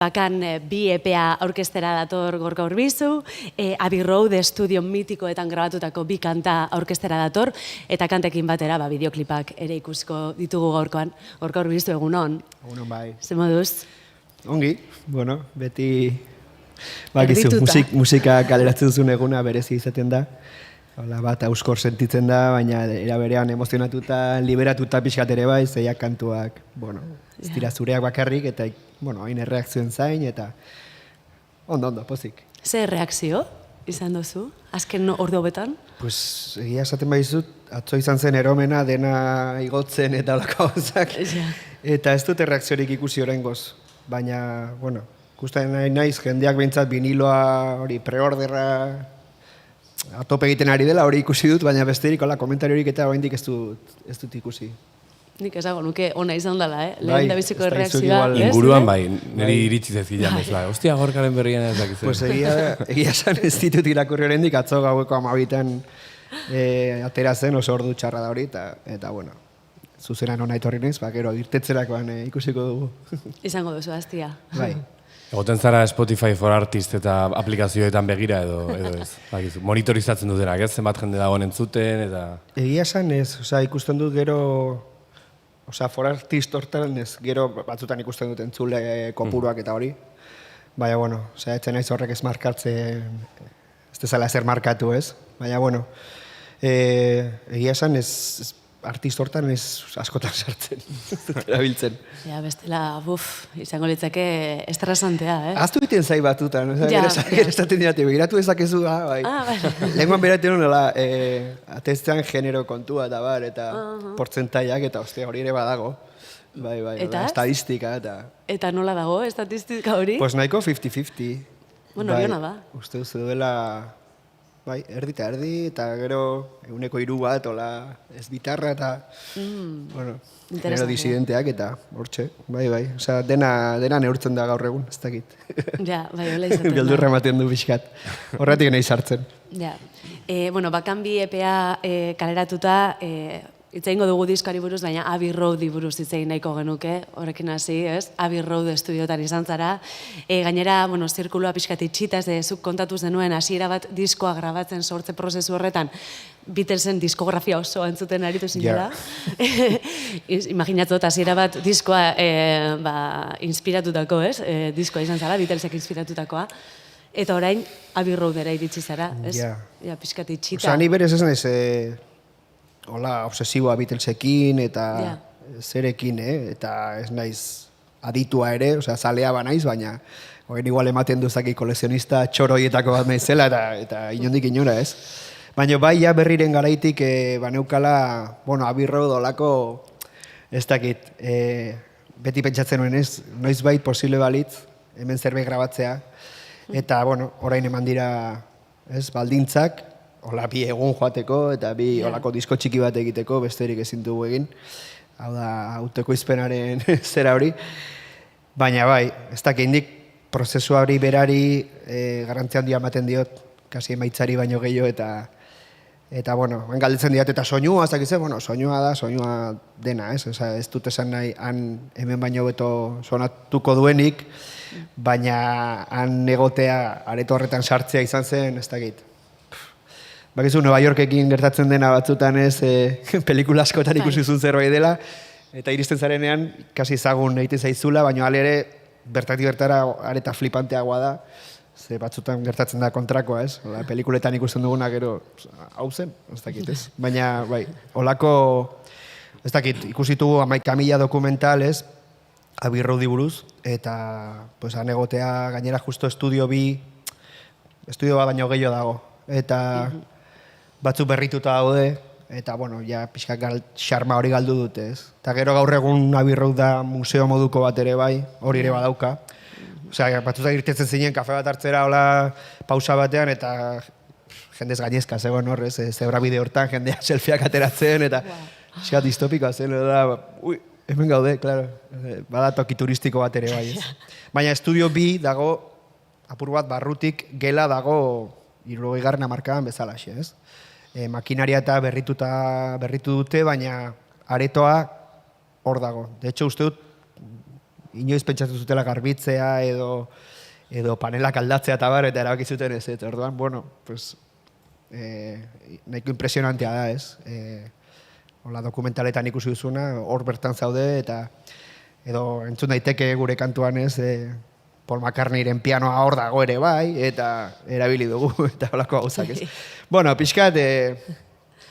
Bakan bi EPA aurkeztera dator Gorka Urbizu, Abbey Road estudio mitikoetan grabatutako bi kanta aurkeztera dator, eta kantekin batera bideoklipak ere ikusiko ditugu gaurkoan. Gorka Urbizu, egunon. Egunon bai. Ze moduz? Ongi, bueno, beti bakizu, musika kaleratzen zuen eguna berezi izaten da. Hola bat auskor sentitzen da, baina era berean emozionatuta, liberatuta pixkat ere bai, zeiak kantuak, bueno, ez dira zureak bakarrik, eta, bueno, hain erreakzioen zain, eta ondo, pozik. Ze reakzio izan duzu, azken ordu hobetan? Pues, egia esaten baizut, atzo izan zen eromena, dena igotzen eta olako gauzak, eta ez dute reakziorik ikusi oraingoz, baina, bueno, ikusten naiz, jendeak behintzat viniloa hori preorderra, atope egiten ari dela, hori ikusi dut, baina besterik, hola, komentariorik eta oraindik ez dut ikusi. Nik ezago nuke ona izan dela, lehen da biziko erreakzioa. Inguruan bai, niri iritsi zezkilan ez bai. Ostia, Gorkaren berrian ez dakitzen. Pues egia esan ez ditut irakurri oraindik, atzo gaueko 12 atera zen, oso ordu txarra da hori, eta bueno, zuzenan ona etorri naiz, gero irtetzerakoan ikusiko dugu. Izango duzu, aztia. Bai. Egoten zara Spotify for Artist eta aplikazioetan begira edo ez. Monitorizatzen dutenak, ez? Zenbat jende dagoen entzuten eta... Egia esan ez, ikusten dut gero... For Artist hortan ez, gero batzutan ikusten dut entzule kopuruak eta hori. Baina, bueno, etzen naiz horrek ez markatzen, ez dezala ezer markatu ez. Baina, bueno, egia esan ez, artist hortan ez askotan sartzen, erabiltzen. Ja, bestela, izango litzake estrasantea, Aztu egiten zai batutan, gero estaten dirate, begiratu ezakezu, bai. Lenguan beratzen nola, ateztean genero kontua eta bar, eta portzentaiak, eta ostia, hori ere badago. Bai, estadistika, eta... Eta nola dago, estatistika hori? Pues nahiko 50-50. Bueno, hori hona da. Uste duzu duela... Bai, erdi eta gero 1:3 bat, hola, ez bitarra eta, bueno, genero disidenteak eta hortxe, bai, osea, dena neurtzen da gaur egun, ez dakit. Ja, bai, hola izaten da. Beldurra ematen du pixkat, horretik nahi sartzen. Ja, bueno, bakan bi EPA kaleratuta, itzaingo dugu diskoari buruz, baina Abbey Roadi buruz itzain nahiko genuke, horrekin hasi, ez? Abbey Road estudiotan izan zara. Gainera, bueno, zirkulua pixkat itxita, zuk kontatu zenuen hasiera bat diskoa grabatzen sortze prozesu horretan, Beatlesen diskografia oso entzuten aritu zinela. Imaginatzen dut, hasiera bat diskoa inspiratutako, ez? Diskoa izan zara, Beatlesek inspiratutakoa. Eta orain, Abbey Roadera iritsi zara, ez? Ja, pixkat itxita. Osa, ni berez ez naiz... Hola, obsesiboa Beatlesekin eta zerekin, eta ez naiz aditua ere, osea, zalea ba naiz, baina horren igual ematen duzaki kolekzionista txoroietako bat naizela eta inondik inora, ez? Baina bai, ja berriren garaitik baneukala, bueno, Abbey Road olako, ez dakit, beti pentsatzen nuen ez, noiz bait posible balitz, hemen zerbait grabatzea, eta, bueno, orain eman dira, ez, baldintzak, hola, bi egun joateko eta bi holako disko txiki bat egiteko, besterik ezin dugu egin. Hau da, autoko izpenaren zera hori. Baina bai, ez dakindik prozesua hori berari garrantzia handia ematen diot, kasi emaitzari baino gehiago eta bueno, galdetzen diat eta soinua, ez dakitzen, bueno, soinua da, soinua dena, ez? Ez dut esan nahi, hemen baino beto sonatuko duenik, baina han egotea areto horretan sartzea izan zen, ez dakit. Bakizu, Nueva Yorkekin gertatzen dena batzutan ez, pelikula askotan ikusizun zerbait dela, eta iristen zarenean, kasi ezagun egiten zaizula, baina ere, bertatik bertara areta flipanteagoa da, ze batzutan gertatzen da kontrakoa, ez? Pelikuletan ikusten duguna gero, hau zen, ez dakit, ez? Baina, bai, holako, ez dakit, ikusitugu 11.000 dokumental, ez? Abbey Roadi buruz, eta, pues, han egotea gainera justo estudio bat baino gehiago dago, eta... batzuk berrituta daude, eta, bueno, ja, pixkak xarma hori galdu dute, ez? Eta gero gaur egun Abbey Road da museo moduko bat ere bai, hori ere badauka. Osea, batzutak irtetzen zinen, kafe bat hartzera, hola, pausa batean, eta jendez gainezka, zegoen horrez, zebra bide hortan, jendea selfieak ateratzen, eta xea distopikoa zen, hemen gaude, klaro, bada toki turistiko bat ere bai, ez? Baina estudio bi dago, apur bat barrutik, gela dago 60. hamarkadan bezalaxe, ez? Makinaria eta berritu dute, baina aretoa hor dago. De hecho, uste dut, inoiz pentsatu zutela garbitzea edo panelak aldatzea eta bar, eta erabaki zuten ez. Eta orduan, bueno, pues, nahiko impresionantea da, ez? Hola, dokumentaletan ikusi duzuna, hor bertan zaude, eta edo entzun daiteke gure kantuan ez, Paul McCartneyren pianoa hor dago ere bai, eta erabili dugu, eta holako gauzak ez. Bueno, pixkat,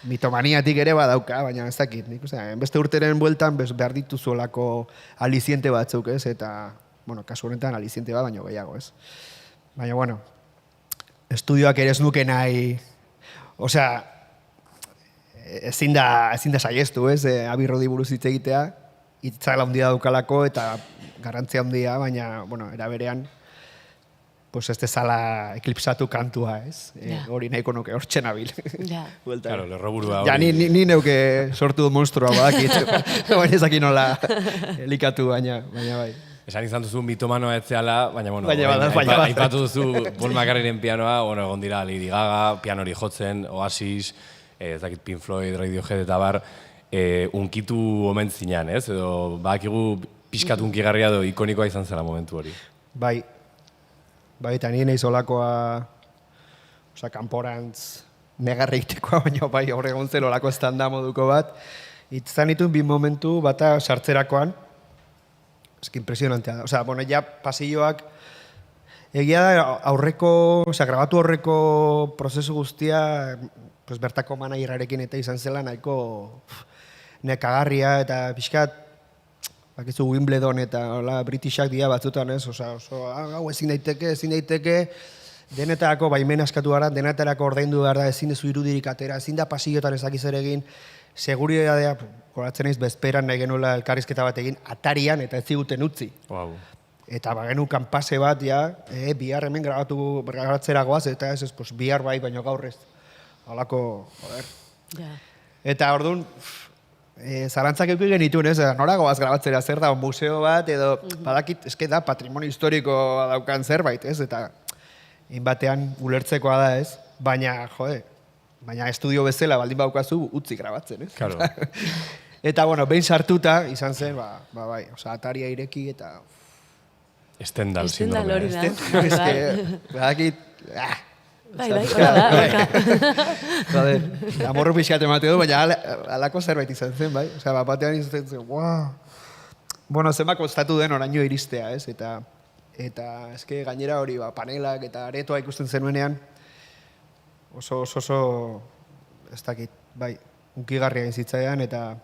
mitomaniatik ere badauka, baina ez dakit, nik uste, beste urteren bueltan behar dituzu olako aliziente batzuk ez, eta, bueno, kasu honetan aliziente bat, baino gehiago ez. Baina, bueno, estudioak ere ez nuke nahi, osea, ezin da saiestu ez, Abbey Roadi buruz hitz egitea, itzala handia daukalako eta garrantzia handia, baina, bueno, era berean, pues ez dezala eklipsatu kantua, ez? Hori nahiko nuke, hor txenabil. Claro, lerroburua hori. Ja, ni neuke sortu du monstrua badakit, baina ezaki nola elikatu, baina bai. Esan izan duzu mitomanoa etzeala, baina, bueno, baina aipatu duzu Paul McCartneyren pianoa, bueno, egon dira Lady Gaga, pianori jotzen, Oasis, ez dakit Pink Floyd, Radiohead eta bar, unkitu omen zinan, ez? Edo badakigu pixkat unkigarria edo ikonikoa izan zela momentu hori. Bai, eta nire nahiz olakoa, kanporantz negarra egitekoa, baina bai, horre egon zen olako estanda moduko bat. Itzan ditun bi momentu bata sartzerakoan, eski impresionantea da. Osea, bueno, ja pasilloak, egia da aurreko, grabatu horreko prozesu guztia, pues bertako managerrarekin eta izan zela nahiko nekagarria eta pixkat, bakizu Wimbledon eta Britishak dira batzutan ez, oso, hau ezin daiteke, denetarako baimen askatu gara, denetarako ordaindu behar da, ezin dezu irudirik atera, ezin da pasillotan ezakiz ere egin, seguridadea, goratzen naiz bezperan nahi genuela elkarrizketa bat egin, atarian eta ez ziguten utzi. Wow. Eta bagenukan pase bat, bihar hemen grabatzera goaz, eta ez, pues, bihar bai, baino gaur ez. Holako, joder. Eta orduan, zarantzak euki genituen, ez, nora goaz grabatzera zer da, museo bat, edo, badakit, eske da, patrimonio historiko daukan zerbait, ez, eta inbatean ulertzekoa da, ez, baina, baina estudio bezala baldin baukazu utzi grabatzen, ez? Claro. Eta, bueno, behin sartuta izan zen, bai, ataria ireki eta... Stendhal hori da. Badakit, Bai, hori da. Joder, amorru pixkat emate du, baina alako zerbait izan zen, bai? Osea, batean izan zen, Bueno, zenba kostatu den oraino iristea, ez? Eta eske gainera hori, panelak eta aretoa ikusten zenuenean, oso, ez dakit, bai, unkigarria zitzaidan, eta,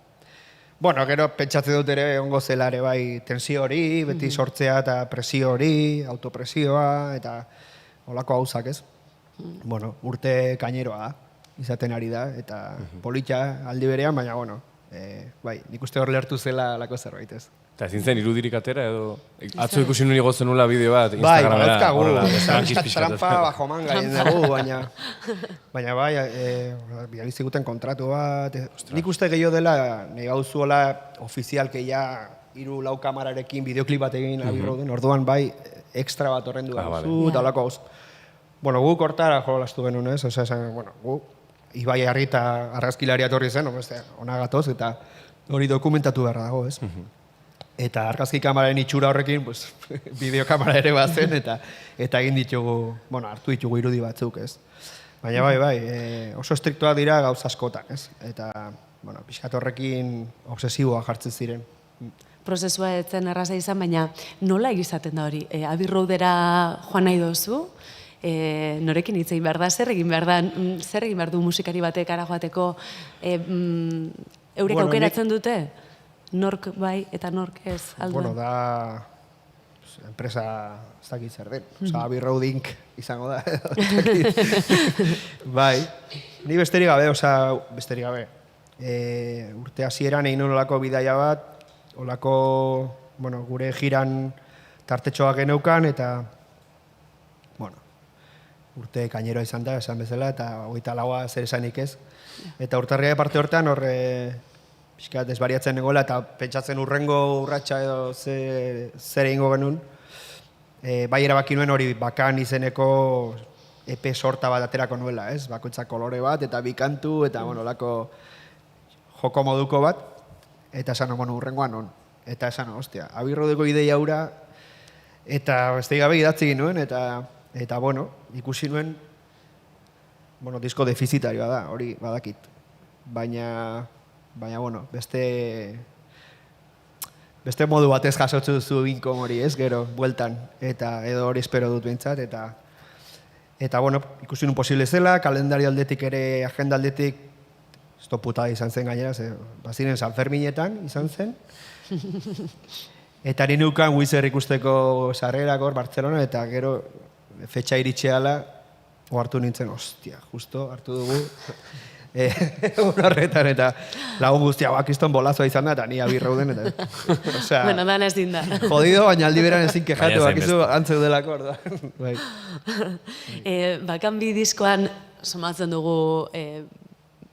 bueno, gero pentsatze dut ere ongo zela ere, bai, tensio hori, beti sortzea eta presio hori, autopresioa, eta holako gauzak, ez? Bueno, urte kaineroa da, izaten ari da, eta politxa aldi berean, baina, bueno, bai, nik uste hor lehertu zela alako zerbait, ez? Eta ezin zen irudirik atera edo... Atzo ikusi nuen igotzen nula bideo bat, Instagramera. Bai, badazkagu, trampa bajo manga egin dugu, baina bai, bializiguten kontratu bat. Nik uste gehiago dela, nahi gauzuela ofizialke ja 3-4 kamararekin bideoklip bat egin Abbey Roaden, orduan bai, ekstra bat horrendu gauzu, eta holako gauz. Bueno, guk hortara jolastu genuen, ez? Osea, bueno, guk Ibai Arrieta argazkilaria torri zen, ona gatoz, eta hori dokumentatu behar dago, ez? Eta argazki kamararen itxura horrekin, pues, bideokamara ere bat zen, eta egin ditugu, bueno, hartu ditugu irudi batzuk, ez? Baina bai, oso estriktoak dira gauz askotan, ez? Eta, bueno, pixkat horrekin obsesiboa jartzen ziren. Prozesua etzen erraza izan, baina nola egizaten da hori? Abbey Roadera joan nahi dozu? Norekin hitz egin behar da? Zer egin behar du musikari batek ara joateko? Eurek aukeratzen dute? Nork bai eta nork ez aldo? Bueno, da enpresa ez dakit zer den. Osa, Abbey Road Inc. izango da. Bai, ni besterik gabe, besterik gabe. Urte hasieran egin olako bidaia bat, olako, bueno, gure jiran tartetxoak geneukan, eta, bueno, urte kaineroa izan da, esan bezala, eta 24 zer esanik ez. Eta urtarria parte hortan, pixkat desbariatzen egoela eta pentsatzen urrengo urratsa edo zer egingo genuen. Bai erabaki nuen hori bakan izeneko EP sorta bat aterako nuela, ez? Bakoitzak kolore bat eta bi kantu eta, bueno, lako joko moduko bat. Eta esan, bueno, urrengoan non. Eta esan, ostia, abirrodeko ideia hura, eta beste gabe idatzi nuen, eta bueno, ikusi nuen, bueno, disko defizitarioa da, hori badakit. Baina, bueno, beste modu batez jasotzu duzu binkom hori, ez, gero, bueltan, eta edo hori espero dut behintzat, eta bueno, ikusi nun posible zela, kalendario aldetik ere, agenda aldetik, ez putada izan zen gainera, baziren San Ferminetan izan zen, eta ni neukan Wizard ikusteko sarrerak hor Bartzelona, eta gero fetxa iritxeala, hartu nintzen, ostia, justo, hartu dugu, horretan, eta lagun guztia, kiston bolazoa izan da, eta ni abirrauden, eta, osea... Bueno, dan ez dinda. Jodido, baina aldi beran ezin kejatu, bakizu antzeu delako, orduan. Bai. Bakan bi diskoan, somatzen dugu,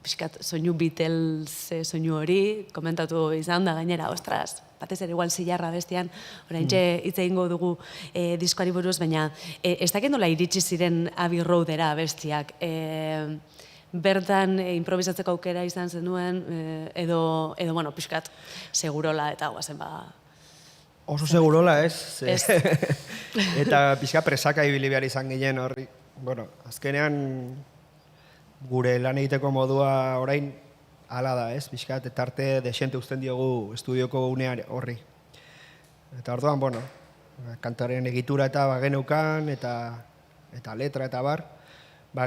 pixkat, soinu Beatles soinu hori, komentatu izan da gainera, ostras, batez ere igual zilarra bestian, oraintxe hitz egingo dugu diskoari buruz, baina ez dakit nola iritsi ziren Abbey Roadera bestiak. Bertan improvisatzeko aukera izan zenuen, edo bueno, pixkat, segurola eta guazen ba... Oso segurola, ez? Eta pixka presaka ibili behar izan ginen horri. Bueno, azkenean gure lan egiteko modua orain hala da, ez? Pixkat, eta arte desente uzten diogu estudioko unean horri. Eta orduan, bueno, kantaren egitura eta bageneukan, eta letra eta bar,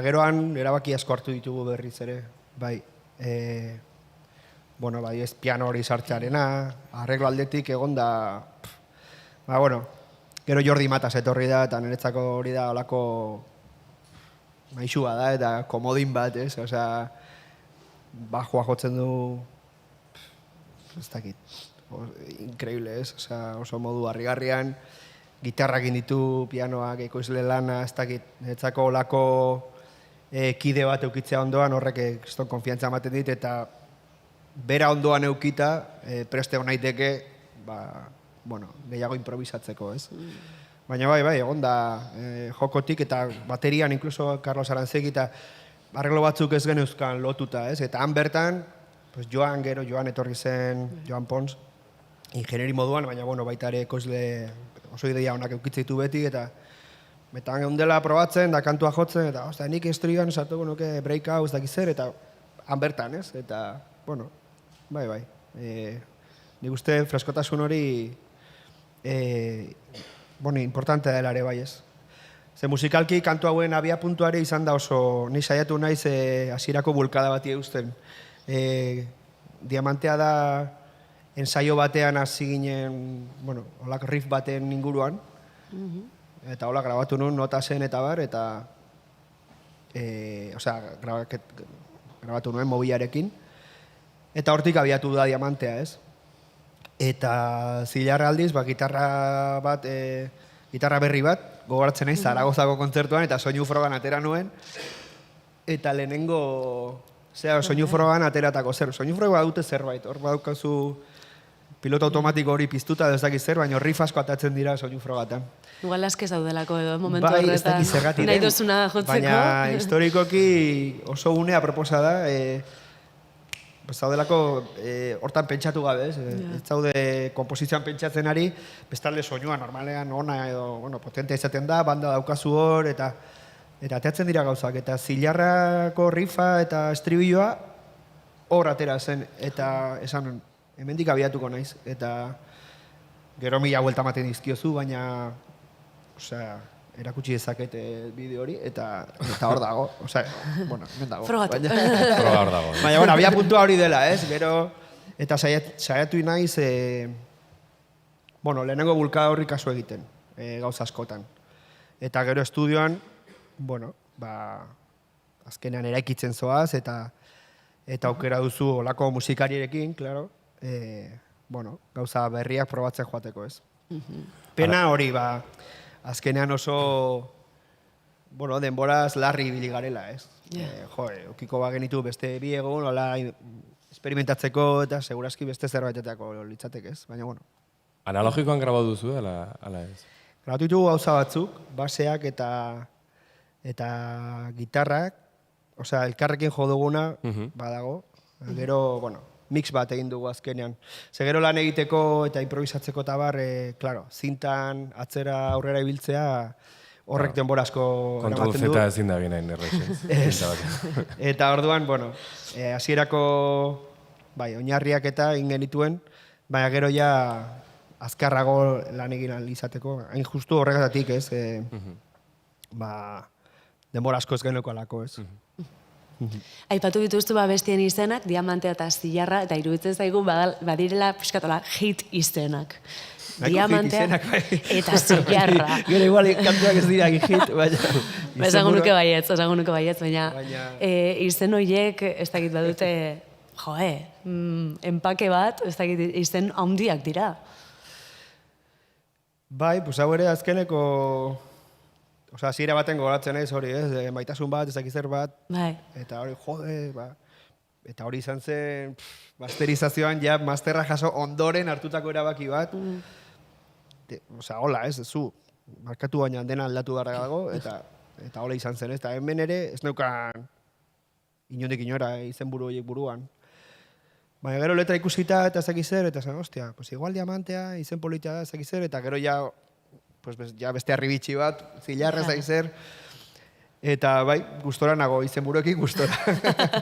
geroan erabaki asko hartu ditugu berriz ere, bai, bueno, bai, ez piano hori sartzearena, arreglo aldetik egon da, bueno, gero Jordi Matas etorri da, eta niretzako hori da olako maixua da, eta komodin bat, ez, osea, bajoa jotzen du, ez dakit, increíble, ez, osea, oso modu harrigarrian, gitarrak inditu, pianoak, ekoizle lana, ez dakit, niretzako olako kide bat eukitzea ondoan, horrek kriston konfiantza ematen dit, eta bera ondoan eukita, preste honaiteke, bueno, gehiago improvisatzeko, ez? Baina bai, egon da jokotik eta baterian, inkluso Carlos Arantzegi eta arreglo batzuk ez geneuzkan lotuta, ez? Eta han bertan, Joan etorri zen, Joan Pons, ingenieri moduan, baina bueno, baita ere ekoizle oso ideia honak eukitze ditu beti, eta han dela probatzen, da kantua jotzen, eta ostia, nik estrioan sartuko nuke breakhouse dakiz zer, eta han bertan, ez? Eta, bueno, bai. Nik uste freskotasun hori, bueno, importantea dela ere, bai, ez? Ze musikalki kantu hauen abia puntuare izan da oso, ni saiatu naiz hasierako bulkada bati eusten. Diamantea da ensaio batean hasi ginen, bueno, holak riff baten inguruan, eta hola grabatu nuen nota zen eta bar, eta grabatu nuen mobilarekin, eta hortik abiatu da diamantea, ez? Eta zilarra aldiz, gitarra berri bat, gogoratzen naiz, Zaragozako kontzertuan, eta soinu frogan atera nuen, eta lehenengo, soinu frogan ateratako zer, soinu froga dute zerbait, hor badaukazu piloto automatiko hori piztuta, ez dakiz zer, baina riff asko atatzen dira soinu frogatan. Igual askez daudelako edo, momentu bai, horretan, nahi duzuna jotzeko. Baina historikoki oso unea proposa da, zaudelako hortan pentsatu gabe, ez zaude komposizioan pentsatzen ari, bestalde soinua normalean ona edo, bueno, potente izaten da, banda daukazu hor, eta ateatzen dira gauzak, eta zilarrako rifa eta estribilloa hor atera zen, eta esan, hemendik abiatuko naiz, eta gero mila buelta ematen dizkiozu, baina, erakutsi dezaket bideo hori, eta hor dago, bueno, hemen dago. Frogatu. Froga hor dago. Baina, bueno, abia puntua hori dela, ez? Gero, eta saiatu naiz, bueno, lehenengo bulkada horri kasu egiten, gauza askotan. Eta gero estudioan, bueno, azkenean eraikitzen zoaz, eta aukera duzu olako musikarierekin, klaro, bueno, gauza berriak probatzen joateko, ez? Pena hori, azkenean oso, bueno, denboraz larri ibili garela, ez? Okiko bagenitu beste bi egun, hola, experimentatzeko eta segurazki beste zerbaitetako litzateke, ez? Baina, bueno. Analogikoan grabatu duzu, ala ez? Grabatu ditugu gauza batzuk, baseak eta gitarrak, elkarrekin jo duguna, badago. Gero, bueno, mix bat egin dugu azkenean. Ze gero lan egiteko eta improvisatzeko eta bar, claro, zintan atzera aurrera ibiltzea, horrek denbora asko Kontrol eramaten du. Z ezin da binain errexen. Eta orduan, bueno, hasierako bai, oinarriak eta egin genituen, baina gero ja azkarrago lan egin ahal izateko. Hain justu horregatik, ez? Ba, denbora asko ez geneko alako, ez? Aipatu dituztu bestien izenak, Diamantea eta Zilarra, eta iruditzen zaigu badirela pixkatola hit izenak. Diamantea eta Zilarra. Gero igual kantuak ez dira hit, baina... Esango nuke baietz, baina izen horiek ez dakit badute, enpake bat, ez dakit izen handiak dira. Bai, pues hau ere azkeneko... Osa, hasiera baten goratzen ez hori, ez? Maitasun bat, ez dakit zer bat. Bai. Eta hori, ba... Eta hori izan zen, masterizazioan ja, masterra jaso ondoren hartutako erabaki bat. Osa, hola, ez, zu, markatu baina dena aldatu gara dago, eta hola izan zen, ez? Eta hemen ere, ez neukan inondik inora izenburu horiek buruan. Baina gero letra ikusita eta ez dakit zer, eta zen, ostia, pues igual Diamantea, izen politia da, ez dakit zer, eta gero ja, pues, ja beste arribitxi bat, Zilarra ez dakit zer, eta bai, gustora nago, izenburuekin gustora.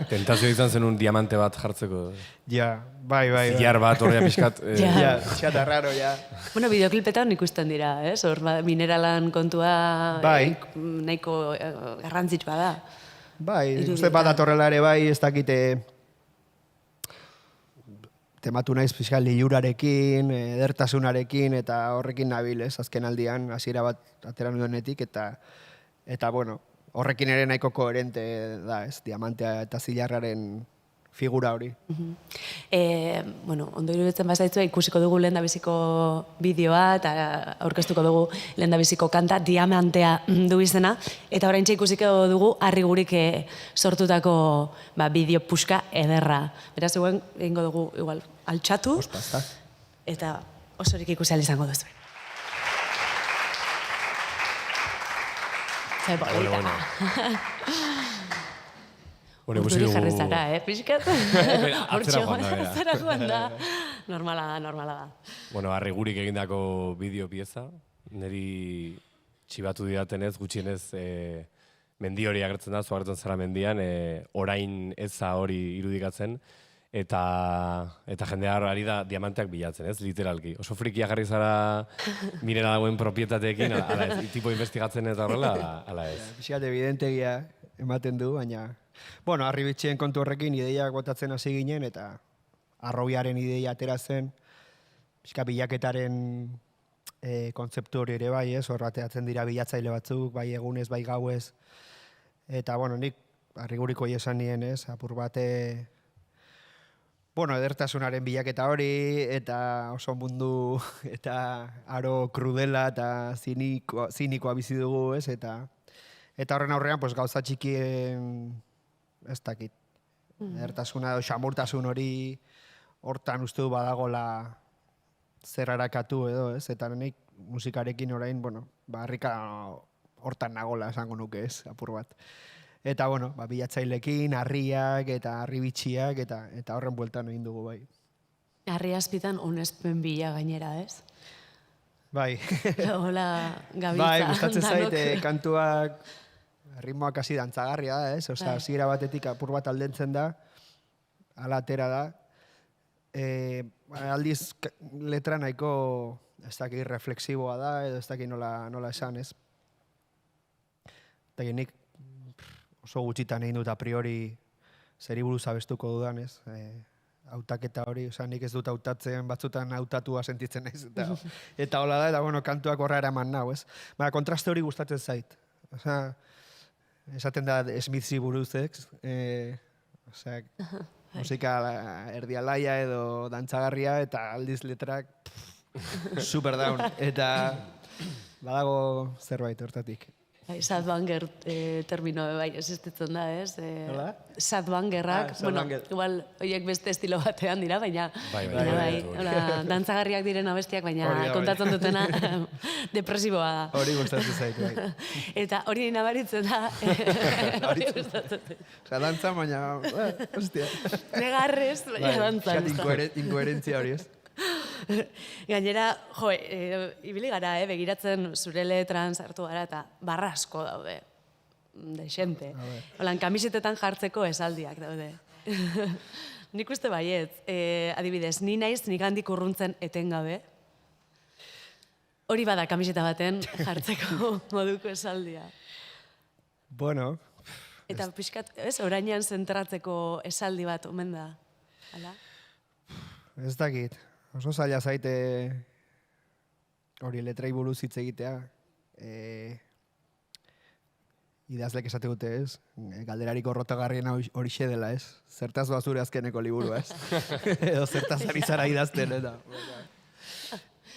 Tentazio izan zen un diamante bat jartzeko. Ja, bai. Zilar bat horrea pixkat. Ja, pixkat arraro, ja. Bueno, bideoklipetan ikusten dira, ez? Hor, mineralan kontua Bai. nahiko garrantzitsua da. Bai, uste bat atorrela ere bai, ez dakite tematu naiz pixka liurarekin, edertasunarekin, eta horrekin nabil, ez? Azken aldian, hasiera bat atera nuenetik, eta bueno, horrekin ere nahiko koherente da, ez? Diamantea eta Zilarraren figura hori. Bueno, ondo iruditzen bazaitzua ikusiko dugu lehendabiziko bideoa eta aurkeztuko dugu lehendabiziko kanta Diamantea du izena, eta oraintxe ikusiko dugu Arrigurik sortutako bideo puska ederra. Beraz, egingo dugu igual altxatu, eta osorik ikusi ahal izango duzu. Zai polita. Urduri jarri zara, pixkat? Atzera joan da. Normala da. Bueno, Arrigurik egindako bideo pieza. Neri txibatu didatenez, gutxienez mendi hori agertzen da, zuagertzen zara mendian, orain eza hori irudikatzen. Eta jendea ari da diamanteak bilatzen, ez, literalki. Oso frikia jarri zara mineralagoen propietateekin, ala ez, tipo investigatzen eta horrela, ala ez. Pixkat evidentegia ematen du, baina... Bueno, Arribitxien kontu horrekin ideiak botatzen hasi ginen, eta arrobiaren ideia atera zen, pixkat bilaketaren kontzeptu hori ere bai, ez, horrateatzen dira bilatzaile batzuk, bai egunez, bai gauez. Eta, bueno, nik Arriguriko esan nien, ez, apur bate... Bueno, edertasunaren bilaketa hori, eta oso mundu, eta aro krudela eta zinikoa bizi dugu, ez, eta horren aurrean, pues, gauza txikien, ez dakit, edertasuna edo xamurtasun hori, hortan uste du badagola zer harakatu edo, ez, eta nik musikarekin orain, bueno, harrika hortan nagola esango nuke, ez, apur bat. Eta, bueno, bilatzailekin, harriak eta harribitxiak eta horren bueltan egin dugu, bai. Harri azpitan onespen bila gainera, ez? Bai. Hola, gabiltza. Bai, gustatzen zait, kantuak, ritmoak hasi dantzagarria da, ez? Osa, hasiera batetik apur bat aldentzen da, ala atera da. Aldiz, letra nahiko, ez dakit, reflexiboa da, edo ez dakit nola esan, ez? Eta nik, oso gutxitan egin dut a priori zeri buruz abestuko dudan, ez? Hautaketa hori, oza, nik ez dut hautatzen, batzutan hautatua sentitzen naiz. Eta hola da, eta bueno, kantuak horra eraman nau, ez? Baina, kontraste hori gustatzen zait. Oza, esaten da Smithsi buruz, ez? Oza, musika erdialaia edo dantzagarria, eta aldiz letrak super down. Eta badago zerbait hortatik. Sadbanger termino bai existitzen da, ez? Nola? Sadbangerrak, bueno, sadbanger. igual horiek beste estilo batean dira, baina Bai, hola, dantzagarriak diren abestiak, baina Hori da, bai. kontatzen dutena depresiboa da. Hori gustatzen zait, bai. Eta hori nabaritzen da, hori gustatzen zait. Osa, dantza, baina, hostia. Negarrez, baina dantzan. Pixkat inkoherentzia hori, ez? Gainera, jo, ibili gara, begiratzen zure letran sartu gara eta barra asko daude. Dexente. Holan, kamisetetan jartzeko esaldiak daude. Nik uste baiet, adibidez, ni naiz nik handik urruntzen etengabe. Hori bada kamiseta baten jartzeko moduko esaldia. Bueno, Eta pixkat, ez, orainean zentratzeko esaldi bat omen da. Hala? ez dakit. Oso zaila zaite hori letrai buruz hitz egitea. Idazlek esate dute, ez? Galderariko rotagarriena horixe dela, ez? Zertaz doa zure azkeneko liburua, ez? Edo zertaz ari zara idazten, eta...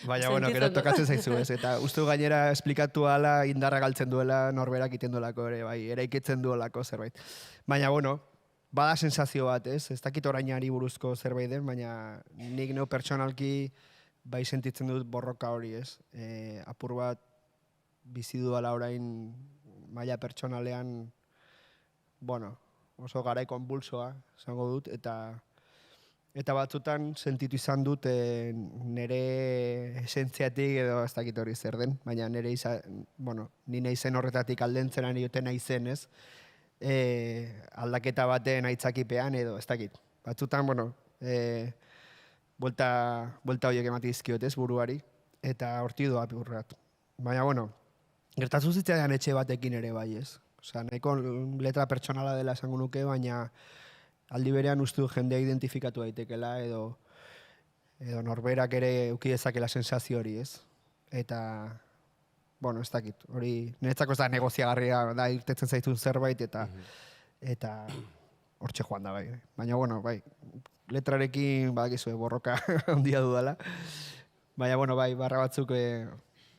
Baina, bueno, gero tokatzen zaizu, ez? Eta uste gainera esplikatu ala indarra galtzen duela, norberak iten duelako ere, bai, eraikitzen duelako zerbait. Baina, bueno, bada sensazio bat, ez? Ez dakit orainari buruzko zerbait den, baina nik neu pertsonalki bai sentitzen dut borroka hori, ez? Apur bat bizi duela orain maila pertsonalean, bueno, oso garai konbulsoa, esango dut, eta batzutan sentitu izan dut nire esentziatik edo ez dakit hori zer den, baina nire ni naizen horretatik aldentzen ari duten naizen, ez? Aldaketa baten aitzakipean edo ez dakit. Batzutan, bueno, buelta horiek emati dizkiot, ez, buruari, eta horti doa burrat. Baina, bueno, gertatu zitzaidan etxe batekin ere bai, ez? Osea, nahiko letra pertsonala dela esango nuke, baina aldi berean uste du jendea identifikatu daitekela edo norberak ere eduki dezakela sensazio hori, ez? Eta, bueno, ez dakit, hori niretzako ez da negoziagarria da irtetzen zaitun zerbait eta hortxe joan da bai. Baina, bueno, bai, letrarekin badakizu borroka handia dudala. Baina, bueno, bai, barra batzuk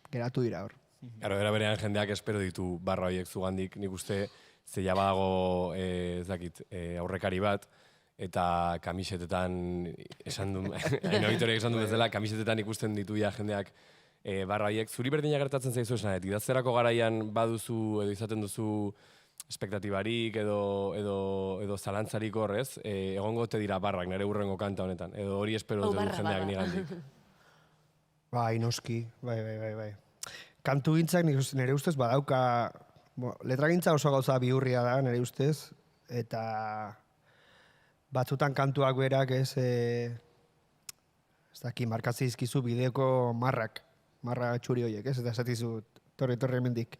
geratu dira hor. Claro, era berean jendeak espero ditu barra horiek zugandik, nik uste zeia badago, ez dakit, aurrekari bat, eta kamisetetan, esan du, Aino Bitoriak esan du bezala, kamisetetan ikusten ditu ja jendeak barra horiek. Zuri berdina gertatzen zaizu esanet, idazterako garaian baduzu edo izaten duzu espektatibarik edo zalantzarik horrez, egongo te dira barrak nire urrengo kanta honetan, edo hori espero dut jendeak nigandik. Bai, noski, bai. Kantu gintzak nire ustez badauka, letra gintza oso gauza bihurria da nire ustez, eta batzutan kantuak berak ez daki markatze izkizu bideoko marra txuri horiek, ez? Eta esatizu, torri hemendik.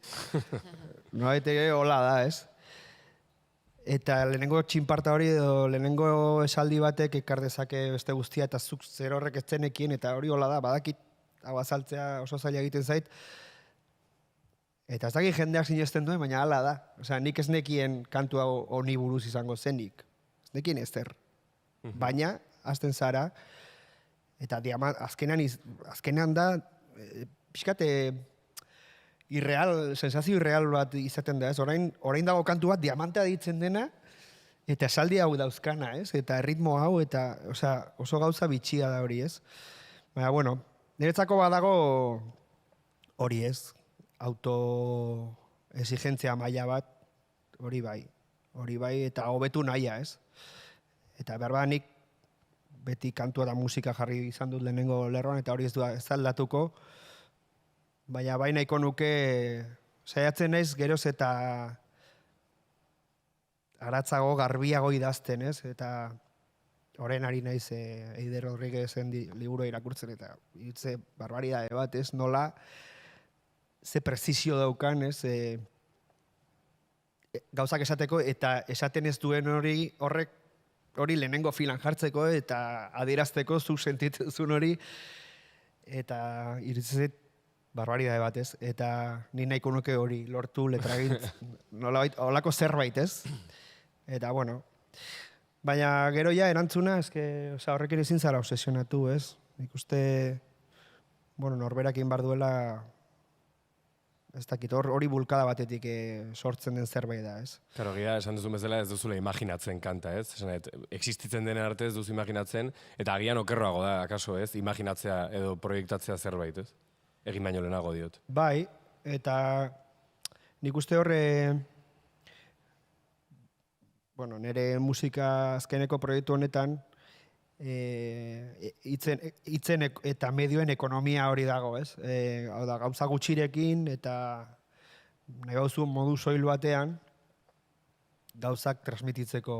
Noaite hola da, ez? Eta lehenengo txinparta hori edo lehenengo esaldi batek ekar dezake beste guztia eta zuk zer horrek ez zenekien, eta hori hola da, badakit hau azaltzea oso zaila egiten zait. Eta ez dakit jendeak sinesten duen, baina hala da. Osea, nik ez nekien kantu hau honi buruz izango zenik. Ez nekien ezer. Baina, hasten zara, eta azkenean da, pixkate, sensazio irreal bat izaten da, ez? Orain dago kantu bat diamantea ditzen dena, eta esaldi hau dauzkana, ez? Eta ritmo hau, eta oso gauza bitxia da hori, ez? Baina, bueno, niretzako badago hori, ez? Autoexigentzia maila bat, hori bai, eta hobetu nahia, ez? Eta behar nik beti kantua da musika jarri izan dut lehenengo lerroan, eta hori ez aldatuko, baina bai nahiko nuke saiatzen naiz geroz eta aratzago garbiago idazten, ez? Eta orain ari naiz Eider Rodriguezen liburu irakurtzen, eta hitze barbaridade bat, ez? Nola ze prezisio daukan, ez, gauzak esateko, eta esaten ez duen hori lehenengo filan jartzeko, eta adierazteko zuk sentitzen hori, eta iritzezet barbaridade bat, ez, eta ni nahiko nuke hori lortu letragintz, nolabait, holako zerbait, ez, eta, bueno, baina gero ja erantzuna, horrekin ezin zara obsesionatu, ez, nik uste, bueno, norberakin bar duela, ez dakit, hori bulkada batetik sortzen den zerbait da, ez? Karo, gira, esan duzun bezala ez duzula imaginatzen kanta, ez? Esan, existitzen denen arte ez duzu imaginatzen, eta agian okerroago da, akaso, ez? Imaginatzea edo proiektatzea zerbait, ez? Egin baino lehenago diot. Bai, eta nik uste horre, bueno, nire musika azkeneko proiektu honetan, hitzen eta medioen ekonomia hori dago, ez? Hau da, gauza gutxirekin eta nahi gauzu modu soil batean gauzak transmititzeko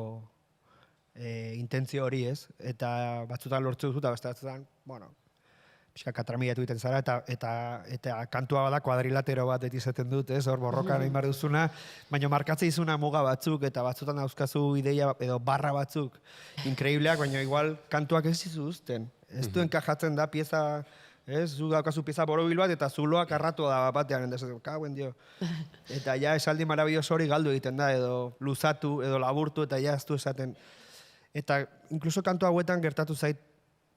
intentzio hori, ez? Eta batzutan lortzen duzu, eta beste batzutan, bueno, pixka katramilatu egiten zara, eta kantua bada kuadrilatero bat izaten dut, ez? Hor borrokan egin behar duzuna, baina markatze izuna muga batzuk, eta batzutan dauzkazu ideia edo barra batzuk inkreibleak, baina igual kantuak ez izuzten. Ez du enkajatzen da pieza, ez? Zu daukazu pieza borobil bat, eta zuloak arratu da batean, kauen dio. Eta ja esaldi marabilloso hori galdu egiten da, edo luzatu, edo laburtu, eta ja ez du esaten. Eta inkluso kantu hauetan gertatu zait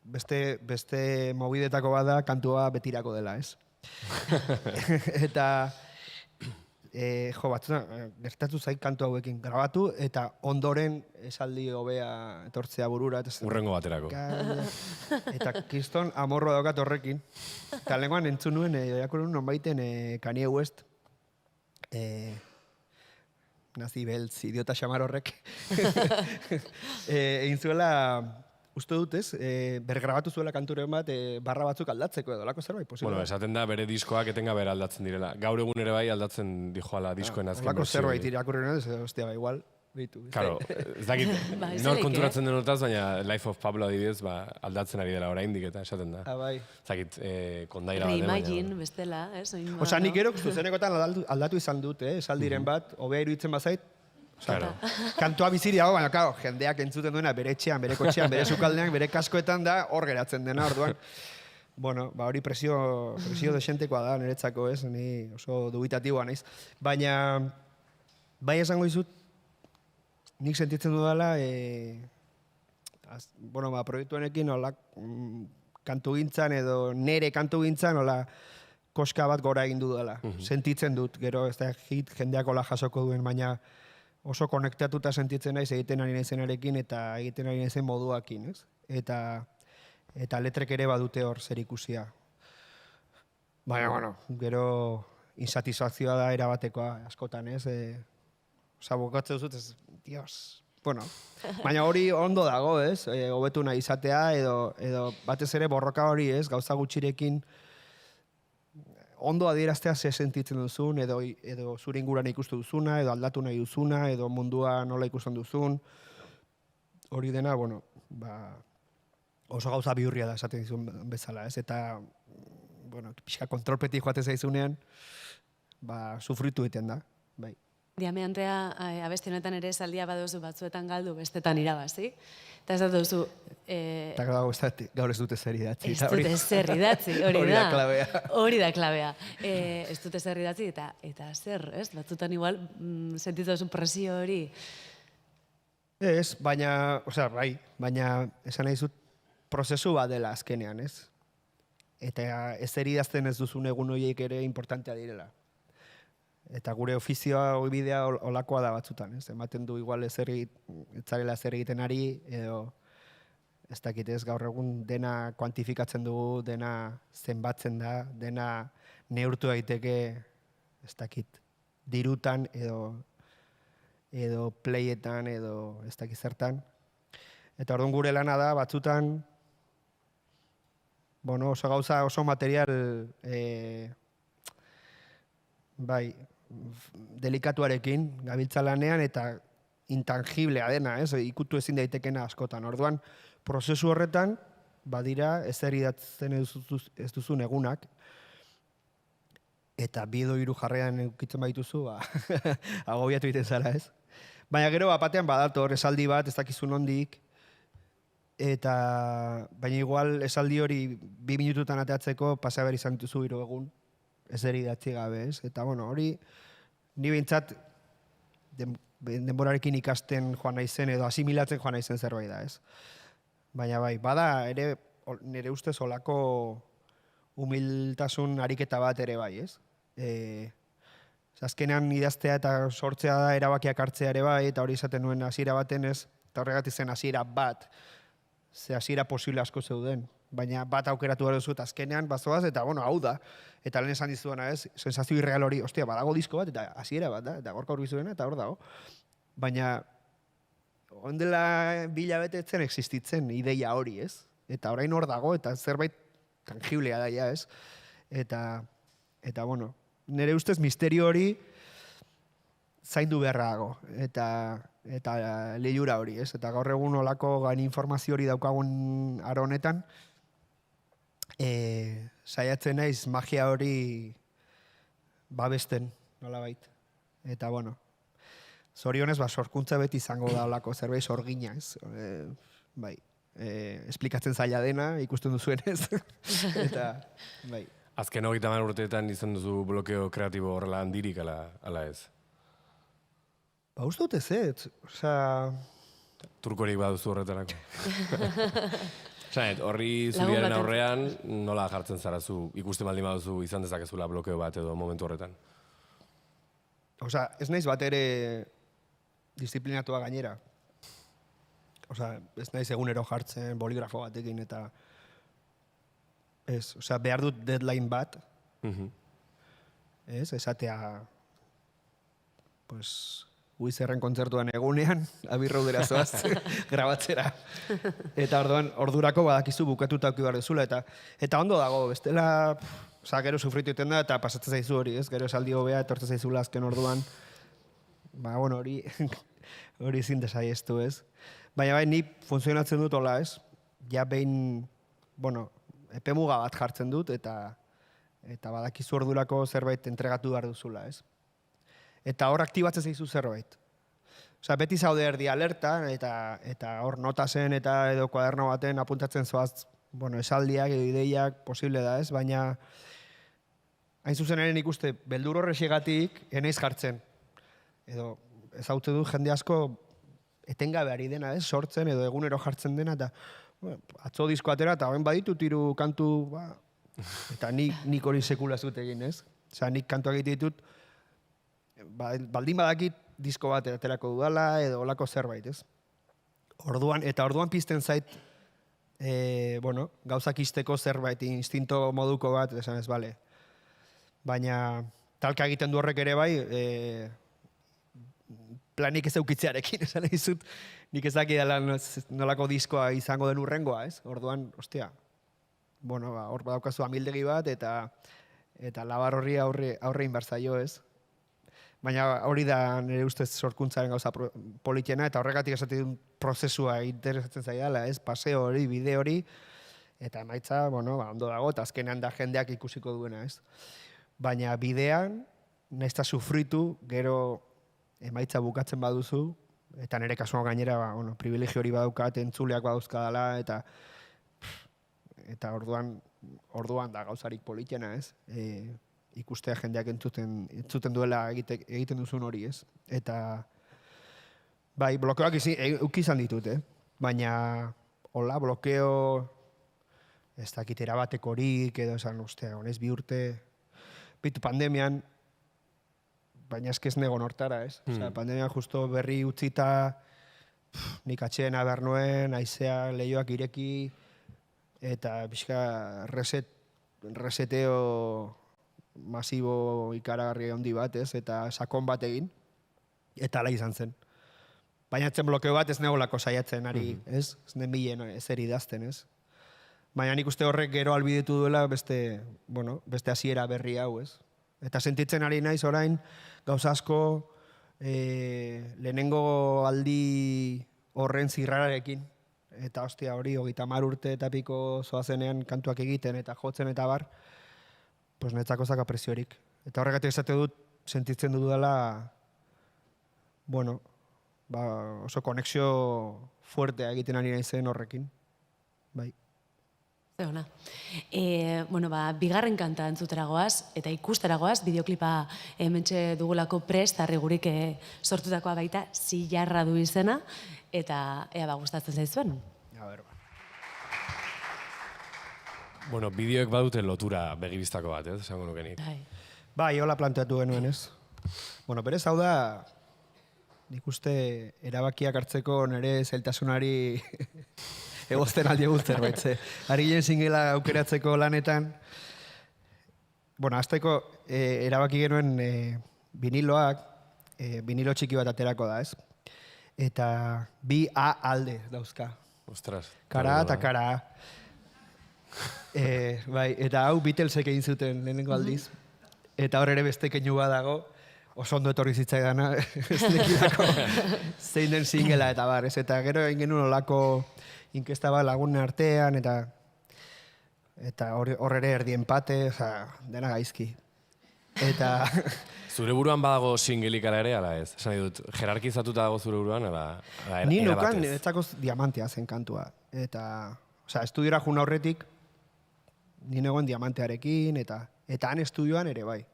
beste mobidetako bada kantua betirako dela, ez? Eta batzutan gertatu zait kantu hauekin grabatu eta ondoren esaldi hobea etortzea burura. Urrengo baterako. Eta kriston amorro daukat horrekin. Eta lenguan entzun nuen, jakurun nonbaiten Kanye West, nazi beltz, idiota xamar horrek, egin zuela, uste dut ez, bergrabatu zuela kanturen bat barra batzuk aldatzeko edo, lako zerbait posible. Bueno, esaten da bere diskoak etenga bere aldatzen direla. Gaur egun ere bai aldatzen dijoala diskoen azken lako zerbait irakurren ez, ostia, igual, bitu. Claro, ez dakit, nor konturatzen den hortaz, baina Life of Pablo adibidez, aldatzen ari dela oraindik eta esaten da. Bai. Ez dakit, kondaira bat. Reimagine, bestela, ez? Osa, nik ero, zuzenekotan aldatu izan dut, esaldiren bat, hobea iruditzen bazait, Claro. Kantua biziri dago, baina, claro, jendeak entzuten duena bere etxean, bere kotxean, bere sukaldean, bere kaskoetan da, hor geratzen dena, orduan. Bueno, hori presio desentekoa da, niretzako, ez, ni oso dubitatiboa naiz. Baina, bai esango dizut, nik sentitzen dudala, proiektu honekin, kantu gintzan, edo nere kantu gintzan, koska bat gora egin dudala. Sentitzen dut, gero, ez da, jendeak hola jasoko duen, baina, oso konektatuta sentitzen naiz egiten ari naizenarekin eta egiten ari naizen moduakin, ez? Eta letrek ere badute hor zer ikusia. Baina, bueno, gero insatisfakzioa da erabatekoa askotan, ez? Bukatze duzut, ez, dios, bueno. Baina hori ondo dago, ez? Hobetu nahi izatea edo batez ere borroka hori, ez? Gauza gutxirekin ondo adieraztea ze sentitzen duzun, edo zure inguran ikustu duzuna, edo aldatu nahi duzuna, edo mundua nola ikusten duzun. Hori dena, bueno, oso gauza bihurria da esaten dizun bezala, ez? Eta, bueno, pixka kontrolpetik joate zaizunean, sufritu egiten da, bai. Diame Andrea, abesti honetan ere esaldia baduzu batzuetan galdu, bestetan irabazi. Eta ez da duzu... Eta gaur ez dute zer idatzi. Ez dute zer idatzi, hori da. Klabea. Hori da klabea. Ez dute zer idatzi eta zer, ez? Batzutan igual sentitu duzu presio hori. Ez, baina esan nahi zut prozesu bat dela azkenean, ez? Eta ez zer idazten ez duzun egun horiek ere importantea direla. Eta gure ofizioa, bidea olakoa da batzutan, ez? Ematen du igual ez zarela zer egiten ari, edo ez dakit ez, gaur egun dena kuantifikatzen dugu, dena zenbatzen da, dena neurtu daiteke, ez dakit, dirutan edo playetan, edo ez dakit zertan. Eta orduan gure lana da, batzutan, bueno, oso gauza, oso material, delikatuarekin, gabiltza lanean, eta intangiblea dena, ez? Ikutu ezin daitekena askotan. Orduan, prozesu horretan, badira, ezer idatzen ez duzun egunak, eta bido hiru jarrean eukitzen baituzu, agobiatu egiten zara, ez? Baina gero, batean badator, esaldi bat, ez dakizun ondik, baina igual esaldi hori 2 minututan ateatzeko pasa behar izan dituzu 3 egun, ezer idatzi gabe, ez? Eta, bueno, hori, ni behintzat denborarekin ikasten joan naizen edo asimilatzen joan naizen zerbait da, ez? Baina bai, bada ere nire ustez olako humiltasun ariketa bat ere bai, ez? Azkenean idaztea eta sortzea da erabakiak hartzea ere bai, eta hori izaten nuen hasiera baten ez, eta horregatik zen hasiera bat, ze hasiera posible asko zeuden. Baina bat aukeratu behar duzut azkenean, bazoaz, eta bueno, hau da. Eta lehen esan dizuena ez, sensazio irreal hori, ostia, badago disko bat, eta hasiera bat da, eta gorka urbizuena, eta hor dago. Baina, ondela bilabete etzen existitzen ideia hori, ez? Eta orain hor dago, eta zerbait tangiblea daia, ez? Eta bueno, nire ustez misterio hori zaindu beharra dago, eta lehiura hori, ez? Eta gaur egun olako gain informazio hori daukagun aro honetan, saiatzen naiz magia hori babesten, nolabait. Eta bueno, zorionez, sorkuntza beti izango da olako zerbait sorgina, ez? Bai, esplikatzen zaila dena, ikusten duzuenez. Eta, bai. Azken 30 urteetan izan duzu blokeo kreatibo horrela handirik ala ez? Ba, uste dut ez, osea... Turkorik baduzu horretarako. Horri zuriaren aurrean nola jartzen zarazu, ikusten baldin baduzu izan dezakezula blokeo bat edo momentu horretan? Osea, ez naiz bat ere disiplinatua gainera. Osea, ez naiz egunero jartzen boligrafo batekin eta... Ez, osea, behar dut deadline bat. Ez, esatea... Pues... Wizerren kontzertuan egunean, abirraudera zoaz, grabatzera. Eta ordurako badakizu bukatuta auki behar duzula. Eta ondo dago, bestela, gero sufritu iten da, eta pasatzen zaizu hori, ez? Gero esaldi hobea, etortzen zaizula azken orduan. Ba, bueno, hori ezin desaiestu, ez? Baina bai, ni funtzionatzen dut hola, ez? Ja behin, bueno, epemuga bat jartzen dut, eta badakizu ordurako zerbait entregatu behar duzula, ez? Eta hor aktibatzen zaizu zerbait. Osea, beti zaude erdi alerta, eta hor notasen eta edo kuaderno baten apuntatzen zoaz, bueno, esaldiak edo ideiak posible da, ez? Baina, hain zuzen eren ikuste, beldur horrexegatik enaiz jartzen. Edo, ezaute du jende asko etengabe ari dena, ez? Sortzen edo egunero jartzen dena, eta bueno, atzo disko atera, eta hauen baditu tiru kantu, ba, eta nik hori sekula zut egin, ez? Osea, nik kantuak egite ditut, baldin badakit disko bat aterako dudala edo olako zerbait, ez? Orduan pizten zait bueno, gauzak izteko zerbait, instinto moduko bat, esan ez, bale. Baina talka egiten du horrek ere bai, planik ez eukitzearekin, esan dizut, nik ez daki dela nolako diskoa izango den urrengoa, ez? Orduan, ostia, bueno, hor badaukazu amildegi bat, eta labar horri aurre inbartzaio, ez? Baina hori da nire ustez sorkuntzaren gauza politena, eta horregatik esaten prozesua interesatzen zaidala, ez? Paseo hori, bide hori, eta emaitza, bueno, ondo dago, eta azkenean da jendeak ikusiko duena, ez? Baina bidean, naizta sufritu, gero emaitza bukatzen baduzu, eta nire kasuan gainera, bueno, privilegio hori badaukat, entzuleak badauzkadala, eta orduan da gauzarik politena, ez? Ikustea jendeak entzuten duela egiten duzun hori, ez? Eta, bai, blokeoak izan ditut, Baina, hola, blokeo, ez dakit erabatekorik, edo esan, ustea, honez 2 urte, bitu pandemian, baina eskez nego nortara, ez? Osea, pandemian justo berri utzita, nik atxeena behar nuen, aizea lehioak ireki, eta pixka reseteo masibo ikaragarri handi bat, ez? Eta sakon bat egin, eta ala izan zen. Baina etzen blokeo bat ez negolako saiatzen ari, ez? Ez den bilen ezer idazten, ez? Baina nik uste horrek gero albidetu duela beste hasiera berri hau, ez? Eta sentitzen ari naiz orain gauza asko lehenengo aldi horren zirrararekin. Eta ostia hori, 30 urte eta piko zoazenean kantuak egiten eta jotzen eta bar, pues netzako zaka presiorik. Eta horregatik esate dut, sentitzen dut dela, bueno, oso konexio fuertea egiten ari naizen horrekin. Bai. Zeona. Bueno, bigarren kanta entzuteragoaz, eta ikusteragoaz, bideoklipa hementxe dugulako prest, arrigurik sortutakoa baita, Zilarra du izena, eta ea gustatzen zaizuen. A ber, Bueno, bideoek badute lotura begibistako bat, esango nuke nik. Bai, hola planteatu genuen, ez? Bueno, berez hau da, nik uste erabakiak hartzeko nire zailtasunari egozten aldi egun zerbait. Ari ginen singela aukeratzeko lanetan, bueno, azteko erabaki genuen viniloak, vinilo txiki bat aterako da, ez? Eta bi A alde dauzka. Ostras. Kara eta kara A. Bai, eta hau Beatlesek egin zuten lehenengo aldiz. Eta hor ere beste keinu bat dago, oso ondo etorri zitzaidana, ez nekidako zein den singela eta bar, ez? Eta gero egin genuen olako inkesta bat lagunen artean, eta hor ere erdi empate, dena gaizki. Eta... Zure buruan badago singelik ala ere, ala ez? Esan dut, jerarkizatuta dago zure buruan, ala ni nukan, etzako diamantea zen kantua. Eta, estudiora juna horretik, ni negoen diamantearekin, eta han estudioan ere bai.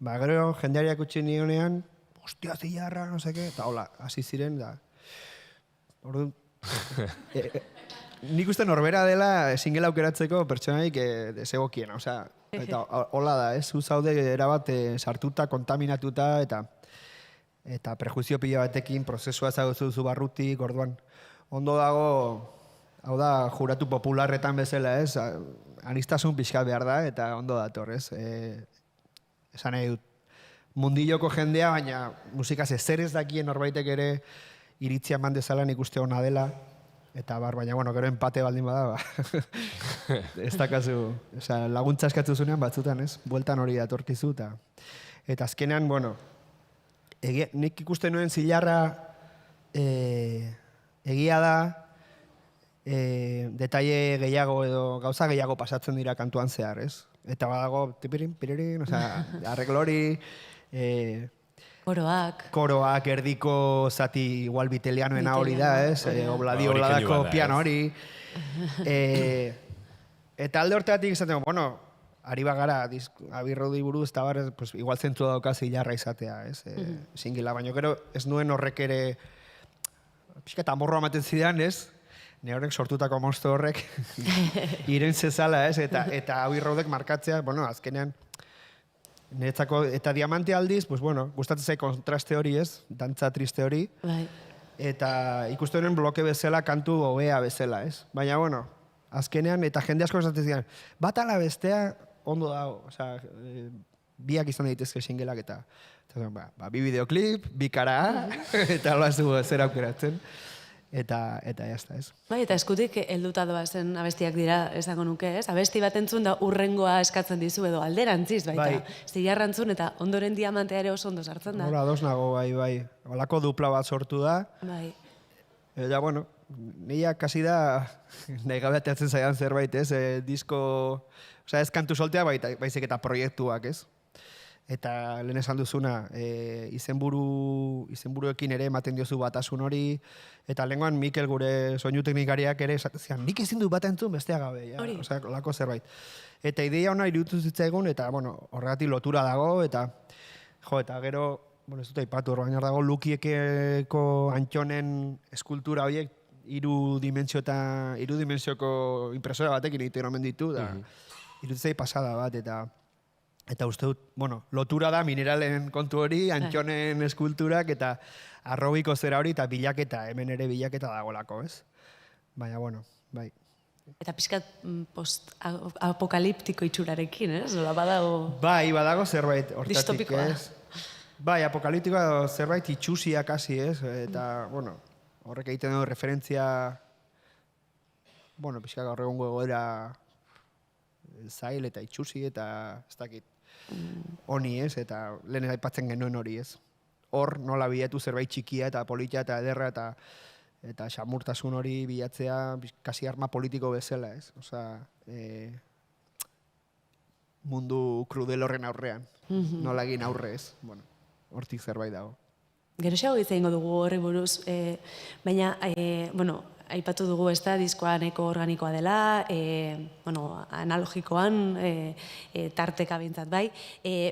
Ba, gero jendeariak utzi nionean, ostia, zilarra, no seke, eta hola, hasi ziren, da. Orduan, nik uste norbera dela singela aukeratzeko pertsonaik desegokiena, eta hola da, zu zaude erabat sartuta, kontaminatuta, eta prejuizio pila batekin prozesua zagozu barrutik, orduan, ondo dago, hau da, juratu popularretan bezala, ez, anistasun pixka behar da, eta ondo dator, ez, esan nahi dut, mundilloko jendea, baina musikaz ezer ez dakien norbaitek ere iritzia eman dezala nik uste hona dela, eta baina, bueno, gero empate baldin bada, ez dakazu, laguntza eskatzu zunean batzutan, ez, bueltan hori datorkizu, eta azkenean, bueno, nik ikusten nuen zilarra egia da, detaile gehiago edo gauza gehiago pasatzen dira kantuan zehar, ez? Eta badago, tipirin, piririn, arreglori, koroak, erdiko zati igual bitelianoena hori da, ez? Obladako piano hori. Eta alde hortatik izaten, bueno, ari bagara, abirrodi buruz, eta bar, igual zentzu dauka zilarra izatea, ez? Singila, baina gero ez nuen horrek ere, pixka tamborroa ematen zidan, ez? Ne horrek sortutako monstro horrek iren zezala, ez? Eta hau irraudek markatzea, bueno, azkenean, niretzako, eta diamante aldiz, pues bueno, gustatzen zait kontraste hori, ez? Dantza triste hori. Bai. Eta ikusten honen bloke bezala, kantu hobea bezala, ez? Baina, bueno, azkenean, eta jende asko esatzen zidan, bat ala bestea ondo dago, biak izan daitezke singelak, eta bi videoklip, bi kara, eta hola ez dugu zer aukeratzen. Eta jazta, ez. Bai, eta eskutik helduta doazen abestiak dira, esango nuke, ez? Abesti bat entzun da urrengoa eskatzen dizu edo alderantziz, baita. Zilarra entzun eta ondoren diamantea ere oso ondo sartzen da. Hora, ados nago, bai. Olako dupla bat sortu da. Bai. Eta, bueno, nila kasi da nahi gabe ateatzen zaidan zerbait, ez? Disko, ez kantu soltea, baizik eta proiektuak, ez? Eta lehen esan duzuna, izenburuekin ere ematen diozu batasun hori, eta lehenkoan Mikel gure soinu teknikariak ere esatezian, nik ezin du bat entzun bestea gabe, lako zerbait. Eta ideia hona irutu zitzaigun, eta horregatik lotura dago, eta gero, ez dut aipatu, baina dago Lukiekeko Antxonen eskultura horiek irudimentsioko impresora batekin egiten omen ditu, da irutzei pasada bat, eta uste dut, lotura da mineralen kontu hori, Antxonen eskulturak, eta arrobiko zera hori, eta bilaketa, hemen ere bilaketa dagolako, ez? Baina, bai. Eta pixkat post-apokaliptiko itxurarekin, ez? Bai, badago zerbait hortatik, distopikoa. ez? Bai, apokaliptikoa zerbait itxusia kasi, ez? Eta, horrek egiten dugu referentzia, pixka gaur egungo egoera zail eta itxusi eta ez dakit honi, ez? Eta lehen aipatzen genuen hori, ez? Hor nola bilatu zerbait txikia eta politia eta ederra eta xamurtasun hori bilatzea kasi arma politiko bezala, ez? Mundu krudel horren aurrean. Nola egin aurre, ez? Hortik zerbait dago. Gero xago izango dugu horri buruz, baina, aipatu dugu ez da, diskoa nahiko organikoa dela, analogikoan, tarteka bintzat bai,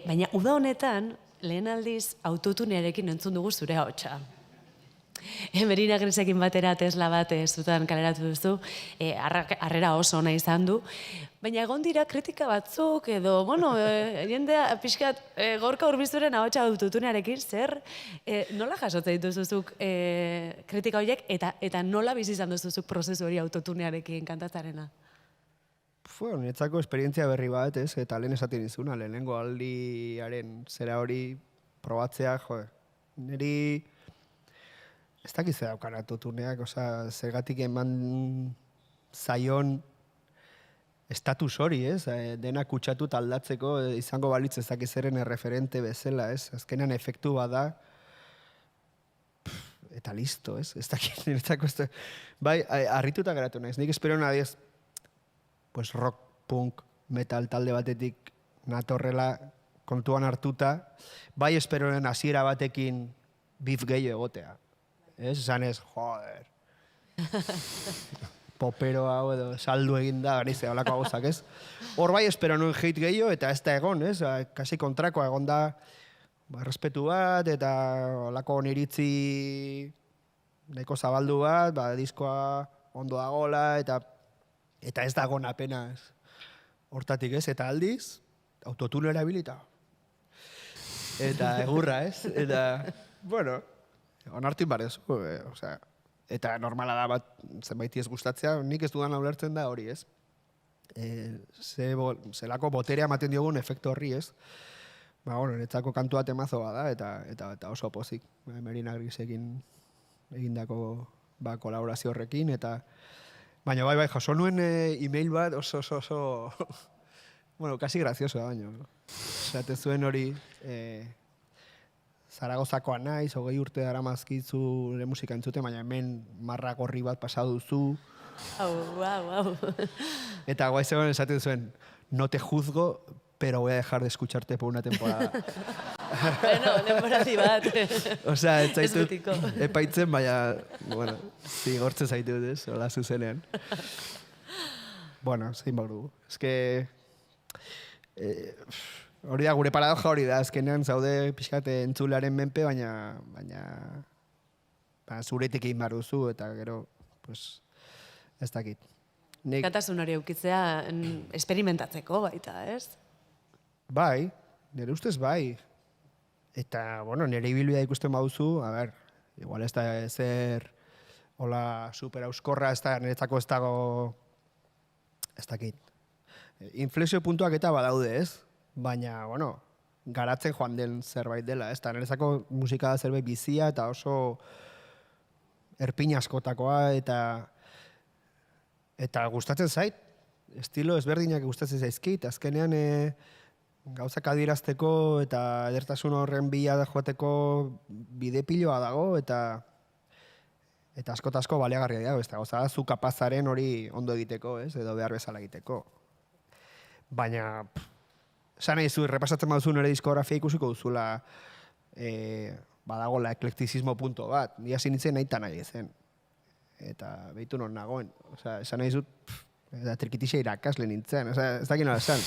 baina uda honetan, lehen aldiz autotunearekin entzun dugu zure ahotsa. Merina Grisekin batera Tesla bat zutan kaleratu duzu, harrera oso ona izan du, baina egon dira kritika batzuk edo, bueno, jendea pixkat Gorka Urbizuren ahotsa autotunearekin, zer, nola jasotzen dituzuzuk kritika horiek eta nola bizi izan duzuzuk prozesu hori autotunearekin kantatzarena? Niretzako esperientzia berri bat, ez? Eta lehen esaten izuna, lehenengo aldiaren zera hori probatzea, niri ez dakiz daukan autotuneak, zergatik eman zaion estatus hori, ez? Dena kutsatu aldatzeko izango balitz ez dakiz eren erreferente bezala, ez? Azkenean efektu bada eta listo, ez? Ez dakit niretzako ez da... Bai, harrituta geratu naiz. Nik espero nadiez pues rock, punk, metal talde batetik natorrela kontuan hartuta, bai esperoen hasiera batekin beef gehiago egotea. Ez, esan ez, joder, popero hau edo saldu eginda, garize, holako gauzak, ez? Hor bai espero nuen hate gehiago eta ez da egon, ez? Kasi kontrakoa egon da, respetu bat eta holako niritzi nahiko zabaldu bat, diskoa ondo dagoela eta ez dagoen apenas hortatik, ez? Eta aldiz, autotune erabilita. Eta egurra, ez? Eta, bueno, onartin barezu, eta normala da bat zenbaiti ez gustatzea, nik ez dudan ulertzen da hori, ez? Zelako boterea ematen diogun efektu horri, ez? Netzako kantua temazo bada, eta oso pozik. Merina Grisekin egindako kolaborazio horrekin, eta baina bai, jaso nuen e-mail bat oso, bueno, kasi grazioso da baino. Zate zuen hori, Zaragozakoa naiz, 20 urte dara mazkizu musika entzute, baina hemen marra gorri bat pasatu duzu. Wow. Eta guai zegoen esaten zuen, no te juzgo, pero voy a dejar de escucharte por una temporada. Bueno, temporadi bat. Osea, ez zaitut epaitzen, baina, bueno, zigortzen zaitut, ez, hola zuzenean. Bueno, zein bau dugu. Ez que, hori da, gure paradoja hori da, azkenean zaude pixkate entzularen menpe, baina zuretik egin behar duzu, eta gero, pues, ez dakit. Katasun hori eukitzea experimentatzeko baita, ez? Bai, nire ustez bai. Eta, bueno, nire ibilbidea ikusten baduzu, igual ez da ezer, hola, super auskorra, ez da, niretzako ez dago, ez dakit. Inflexio puntuak eta badaude, ez? Baina, bueno, garatzen joan den zerbait dela, ez da, niretzako musika da zerbait bizia eta oso erpin askotakoa eta gustatzen zait, estilo ezberdinak gustatzen zaizkit, azkenean gauzak adierazteko eta edertasun horren bila joateko bide piloa dago eta asko baliagarria dago, ez da, gauza da, zu kapazaren hori ondo egiteko, ez, edo behar bezala egiteko. Baina, esan nahi zu, repasatzen baduzu nire diskografia ikusiko duzula badagola eklektizismo punto bat, ni hasi nintzen nahi nahi ezen. Eta behitu non nagoen. Osea, esan nahi zut, trikitixa irakasle nintzen. Osea, ez dakit nola esan.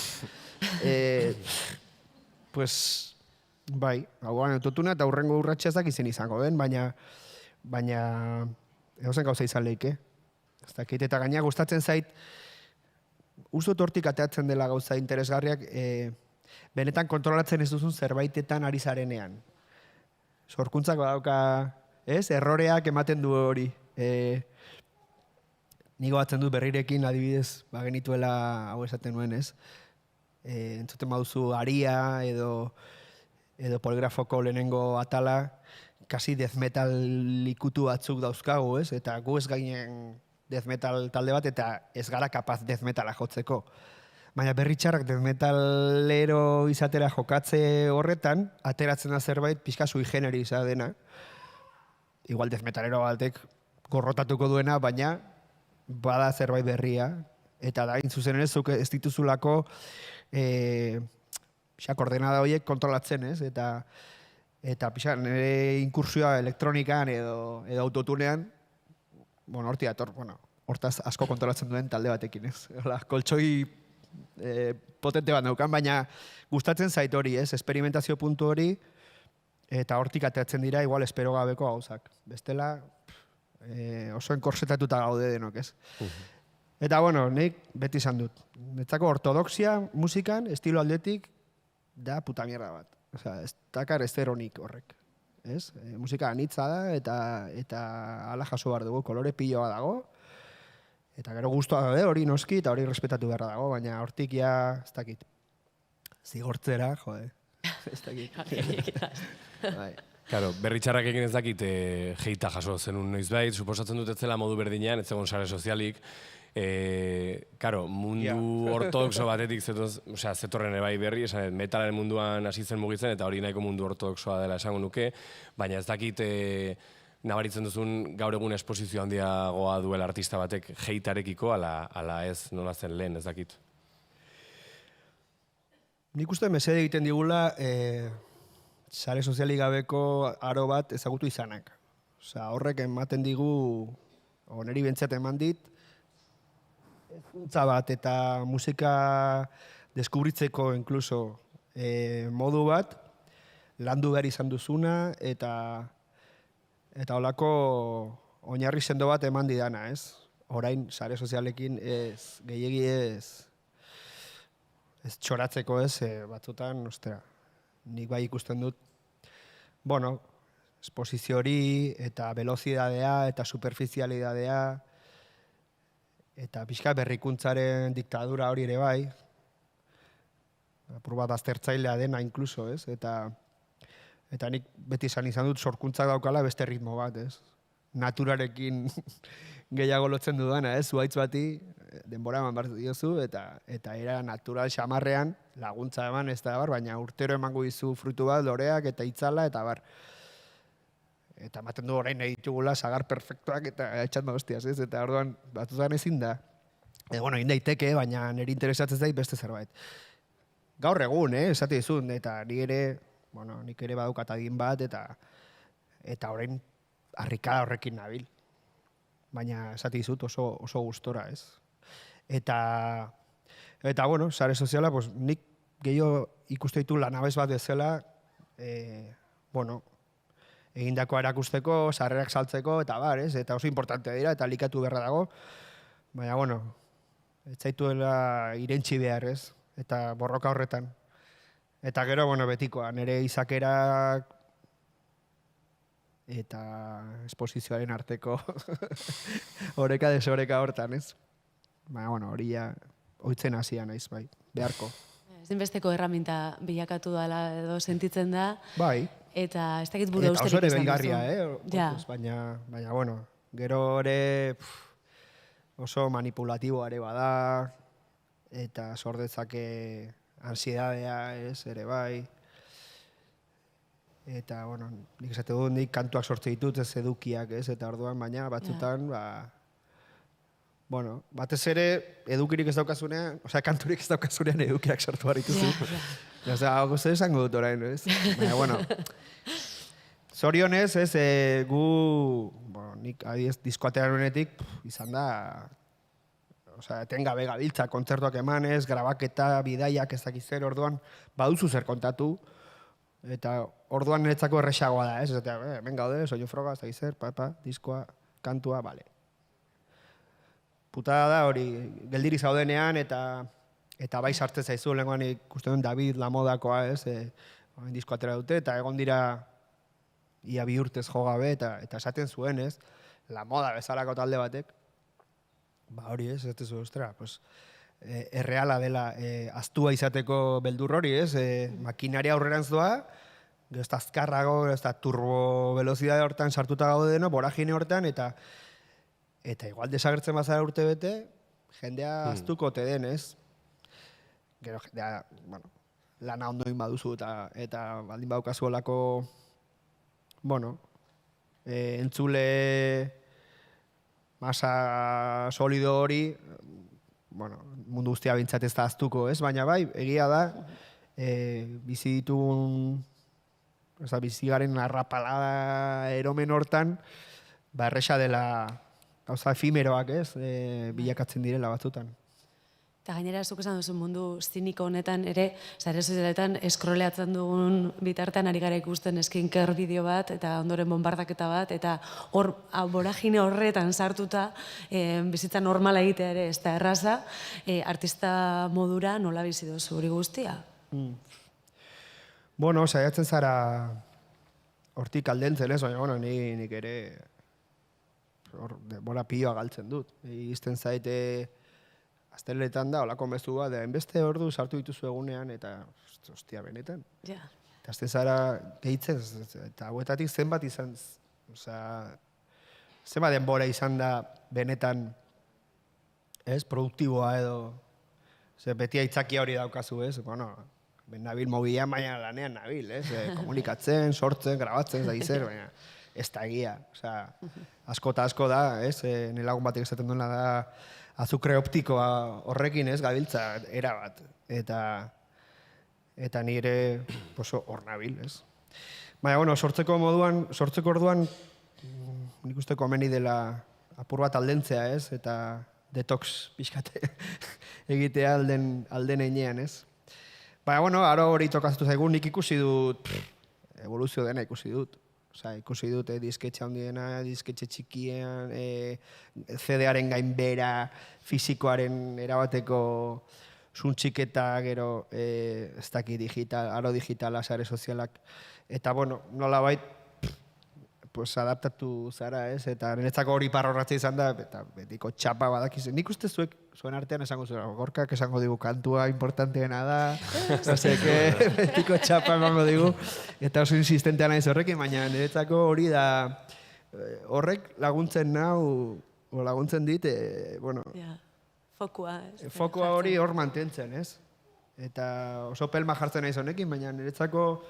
Pues, bai, hauan autotuna eta hurrengo urratxa ez dakizen izango den, baina egozen gauza izan lehike. Ez dakit, eta gaina gustatzen zait, uste hortik ateatzen dela gauza interesgarriak, benetan kontrolatzen ez duzun zerbaitetan ari zarenean. Sorkuntzak badauka, ez? Erroreak ematen du hori. Nigo batzen dut berrirekin adibidez genituela hau esaten nuen, ez? Entzuten baduzu aria edo poligrafoko lehenengo atala, kasi death metal ikutu batzuk dauzkagu, ez? Eta gu ez gainen death metal talde bat eta ez gara kapaz death metala jotzeko. Baina berri txarrak death metalero izatera jokatze horretan, ateratzen da zerbait pixka sui generis dena. Igual death metalero batek gorrotatuko duena, baina bada zerbait berria. Eta da, zuzen ere, zuk ez dituzulako koordenada horiek kontrolatzen, ez? Eta pixan, nire inkursioa elektronikan edo autotunean, bueno, horti dator, bueno, hortaz asko kontrolatzen duen talde batekin, ez? Hola, koltsoi potente bat neukan, baina gustatzen zait hori, ez? Experimentazio puntu hori, eta hortik ateratzen dira igual espero gabeko gauzak. Bestela oso enkorsetatuta gaude denok, ez? Eta bueno, nik beti izan dut. Netzako ortodoxia musikan, estilo aldetik, da puta mierda bat. Osea, ez dakar esteronik horrek. Ez? Musika anitza da eta ala jaso behar dugu, kolore piloa dago. Eta gero guztua daude hori noski eta hori respetatu beharra dago, baina hortik ja, ez dakit. Zigortzera, jode. Ez dakit. Bai. Claro, berri txarrak egin ez dakit jeita jaso zenun noizbait, suposatzen dut ez zela modu berdinean, ez zegoen sare sozialik. Claro, mundu ortodoxo batetik zetorren bai berri, esan, metalaren munduan hasi zen mugitzen, eta hori nahiko mundu ortodoxoa dela esango nuke, baina ez dakit nabaritzen duzun gaur egun esposizio handiagoa duela artista batek jeitarekiko, ala ez nola zen lehen, ez dakit. Nik uste mesede egiten digula sare sozialik gabeko aro bat ezagutu izanak. Osea, horrek ematen digu, niri bentsat eman dit, ezkuntza bat eta musika deskubritzeko inkluso modu bat, landu behar izan duzuna eta holako oinarri sendo bat eman didana, ez? Orain sare sozialekin ez gehiegi ez txoratzeko ez, batzutan, ostera, nik bai ikusten dut, bueno, esposizio hori eta velozidadea eta superficialidadea eta pixka berrikuntzaren diktadura hori ere bai, apur bat aztertzailea dena inkluso, ez? Eta nik beti izan dut sorkuntzak daukala beste ritmo bat, ez? Naturarekin gehiago lotzen dudana, ez? Zuhaitz bati denbora eman behar diozu eta era natural xamarrean laguntza eman ez da bar, baina urtero emango dizu frutu bat, loreak eta itzala eta bar. Eta ematen du orain nahi ditugula sagar perfektuak eta etxat hostias, ez? Eta orduan batzutan ezin da. Bueno, egin daiteke, baina niri interesatzen zait beste zerbait. Gaur egun, esate dizun, eta nik ere badaukat adin bat, eta orain harrikada horrekin nabil. Baina esate dizut oso gustora, ez? Eta bueno, sare soziala, pues, nik gehiago ikuste ditu lanabez bat bezala, egindako erakusteko, sarrerak saltzeko, eta bar, ez? Eta oso importante dira, eta likatu beharra dago. Baina, bueno, ez zaituela irentsi behar, ez? Eta borroka horretan. Eta gero, bueno, betikoa, nire izakerak eta esposizioaren arteko oreka desoreka hortan, ez? Baina, bueno, hori ja oitzen hasia naiz, bai, beharko. Ezinbesteko erraminta bilakatu dela edo sentitzen da. Bai. Eta ez dakit buru austerik izan duzu. Ja. Baina, bueno, gero ere oso manipulatiboa ere bada, eta sordetzake ansiedadea, ez, ere bai. Eta, bueno, nik esate dut, nik kantuak sortze ditut, ez edukiak, ez, eta orduan, baina batzutan, bueno, batez ere edukirik ez daukazunean, osea, kanturik ez daukazunean edukiak sortu behar dituzu. Osea, hau zer esango dut orain, ez? Baina, bueno, zorionez, ez, nik adiez diskoatean honetik, izan da, osea, etengabe gabiltza, kontzertuak emanez, grabaketa, bidaiak ez dakiz zer, orduan, baduzu zer kontatu, eta orduan niretzako erresagoa da, ez? Hemen gaude, soinu froga, ez dakiz zer, diskoa, kantua, bale. Putada da hori, geldiri zaudenean eta bai sartzen zaizu, lehenkoan ikusten David Lamodakoa, ez, disko atera dute, eta egon dira ia 2 urtez jo gabe, eta esaten zuen, ez, Lamoda bezalako talde batek, hori ez, ez zu, ostera, pues, erreala dela, aztua izateko beldur hori, ez, makinaria aurrerantz doa, ez da azkarrago, ez da turbo velozidade hortan sartuta gaude deno, boragine hortan, eta igual desagertzen bazara urte bete, jendea aztuko te den, ez? Gero jendea, bueno, lana ondoin baduzu eta baldin badaukazu olako, bueno, entzule masa solido hori, bueno, mundu guztia bintzat ez da aztuko, ez? Baina bai, egia da, bizi ditun, bizi garen arrapalada eromen hortan, erresa dela, gauza efimeroak, ez, bilakatzen direla batzutan. Eta gainera, zuk esan duzu mundu ziniko honetan ere, sare sozialetan eskroleatzen dugun bitartean ari gara ikusten skincare bideo bat, eta ondoren bombardaketa bat, eta hor, voragine horretan sartuta, bizitza normala egitea ere, ez da erraza, artista modura nola bizi duzu hori guztia? Bueno, saiatzen zara hortik aldentzen ez, baina, bueno, nik ere denbora pioa galtzen dut. Izten zaite asteletan da, holako mezu bat, enbeste ordu sartu dituzu egunean, eta, ostia, benetan. Ja. Eta azten zara gehitzen, eta hauetatik zenbat izan, zenbat denbora izan da benetan, ez, produktiboa edo, beti aitzakia hori daukazu, ez, bueno, ben nabil mobilean, baina lanean nabil, ez, komunikatzen, sortzen, grabatzen, zai zer, baina ez da egia, asko eta asko da, ez, nire lagun batek esaten duena da, azukre optikoa horrekin ez gabiltza erabat, eta nire hor nabil, ez. Baina, bueno, sortzeko orduan, nik uste komeni dela apur bat aldentzea, ez, eta detox pixkate egitea alden einean, ez. Baina, bueno, aro hori tokazatu zaigu, nik ikusi dut, evoluzio dena ikusi dut. Ikusi dut disketxe handiena, disketxe txikien, CD-aren gainbera, fizikoaren erabateko suntxiketa, gero, ez daki aro digitala, sare sozialak. Eta, bueno, nolabait, adaptatu zara, ez? Eta niretzako hori parrorratzea izan da, eta betiko txapa badakizu. Nik uste zuen artean esango zuen, Gorkak esango digu kantua importanteena da, betiko txapa emango digu, eta oso insistentea naiz horrekin, baina niretzako hori da, horrek laguntzen nau, laguntzen dit, bueno... Fokua. Fokua hori hor mantentzen, ez? Eta oso pelma jartzen naiz honekin, baina niretzako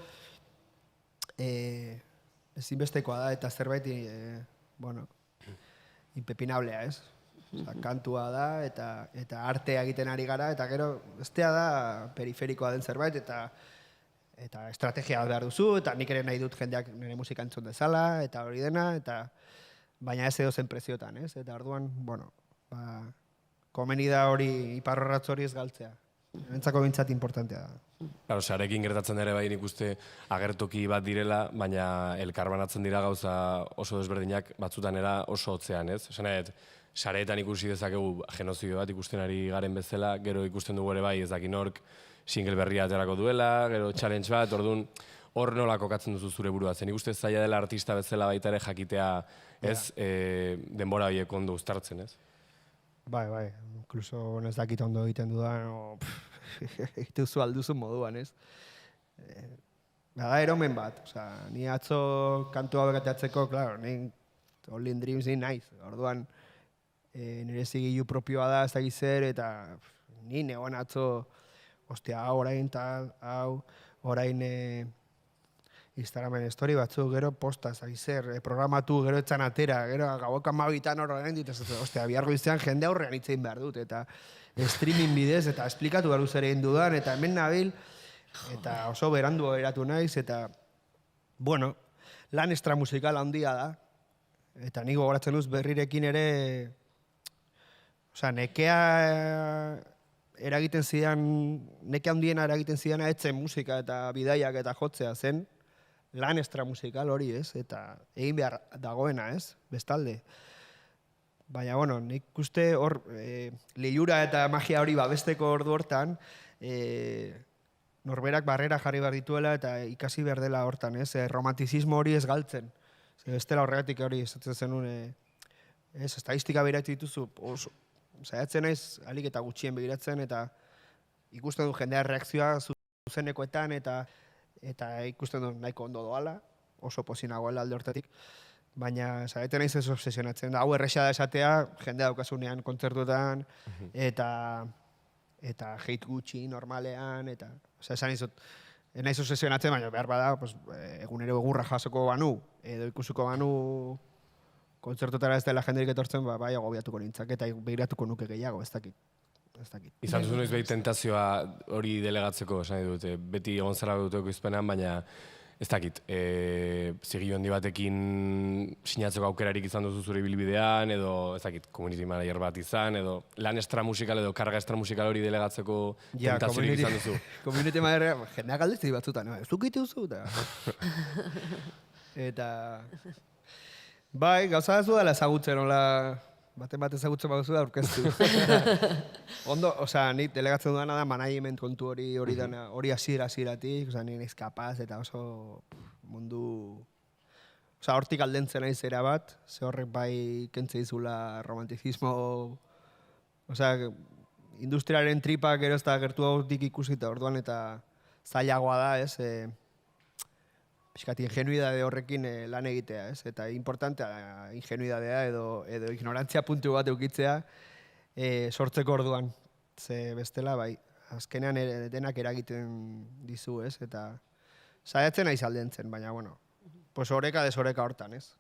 ezinbestekoa da, eta zerbait, bueno, impepinablea, ez? Kantua da, eta artea egiten ari gara, eta gero, bestea da periferikoa den zerbait, eta estrategia behar duzu, eta nik ere nahi dut jendeak nire musika entzun dezala, eta hori dena, baina ez edo zen preziotan, ez? Eta orduan, bueno, komeni da hori, iparrorratz hori ez galtzea. Entzako bintzat importantea da. Claro, sarekin gertatzen ere bai nik uste agertoki bat direla, baina elkarbanatzen dira gauza oso desberdinak batzutan era oso hotzean, ez? Esanet, sareetan ikusi dezakegu genozidio bat ikusten ari garen bezala, gero ikusten dugu ere bai ez dakin hork single berria aterako duela, gero challenge bat, orduan hor nola kokatzen duzu zure burua. Nik uste zaila dela artista bezala baita ere jakitea, ez, denbora horiek ondo uztartzen, ez? Bai, inkluso ez dakit ondo egiten dudan, egituzu alduzun moduan, ez? Bada eromen bat, ni atzo kantua begateatzeko, klaro, ni All in Dreams ni naiz, orduan nire zigilu propioa da ez dakit zer, eta ni negoan atzo, ostia, orain tal, hau, orain Instagramen story batzuk, gero posta, zer, programatu, gero etzan atera, gero gauak amabitan horrein dit, ostia, bihargo iztean jende aurrean hitzein behar dut, eta streaming bidez, eta esplikatu behar zer egin dudan, eta hemen nabil, eta oso berandu eratu naiz, eta, bueno, lan extramusikal handia da, eta nik gogoratzen duz berrirekin ere, nekea eragiten zidan, neke handiena eragiten zidana etzen musika eta bidaiak eta jotzea zen, lan extramusikal hori, ez? Eta egin behar dagoena, ez? Bestalde. Baina, bueno, nik uste hor, lehiura eta magia hori babesteko ordu hortan, norberak barrera jarri behar dituela eta ikasi behar dela hortan, ez? Romantizismo hori ez galtzen. Bestela horregatik hori esatzen zenun, estadistika behiratu dituzu, saiatzen naiz, alik eta gutxien begiratzen, eta ikusten du jendea reakzioa zuzenekoetan, eta ikusten du nahiko ondo doala, oso pozinagoela alde hortatik, baina saiatzen naiz ez obsesionatzen. Hau erresa da esatea, jendea daukasunean kontzertuetan, eta hate gutxi normalean, eta esan izot, naiz obsesionatzen, baina behar bada, egunero egurra jasoko banu, edo ikusuko banu kontzertutara ez dela jenderik etortzen, bai agobiatuko nintzak, eta begiratuko nuke gehiago, ez dakit. Izan duzu noiz behi tentazioa hori delegatzeko, esan dut, beti egon zara duteko izpenean, baina ez dakit, zigio handi batekin sinatzeko aukerarik izan duzu zure ibilbidean, edo, ez dakit, community manager bat izan, edo lan extramusikal edo karga extramusikal hori delegatzeko tentaziorik izan duzu. Community manager, jendeak aldezti batzutan, ez dukitu zu, eta... Bai, gauza ez dela ezagutzen, hola... Baten bat ezagutzen baduzu da aurkeztu. Ondo, osea, nik delegatzen dudana da management kontu hori hasieratik, osea, ni naiz kapaz eta oso mundu... Osea, hortik aldentzen naiz era bat, ze horrek bai kentze dizula romantizismo... Osea, industriaren tripak gero ez da gertu hautik ikusita orduan eta zailagoa da, ez? Piskat, ingenuidade horrekin lan egitea, ez? Eta importantea ingenuidadea edo ignorantzia puntu bat eukitzea sortzeko orduan. Ze bestela, bai, azkenean denak eragiten dizu, ez? Eta saiatzen naiz aldentzen, baina, bueno, pues oreka desoreka hortan, ez?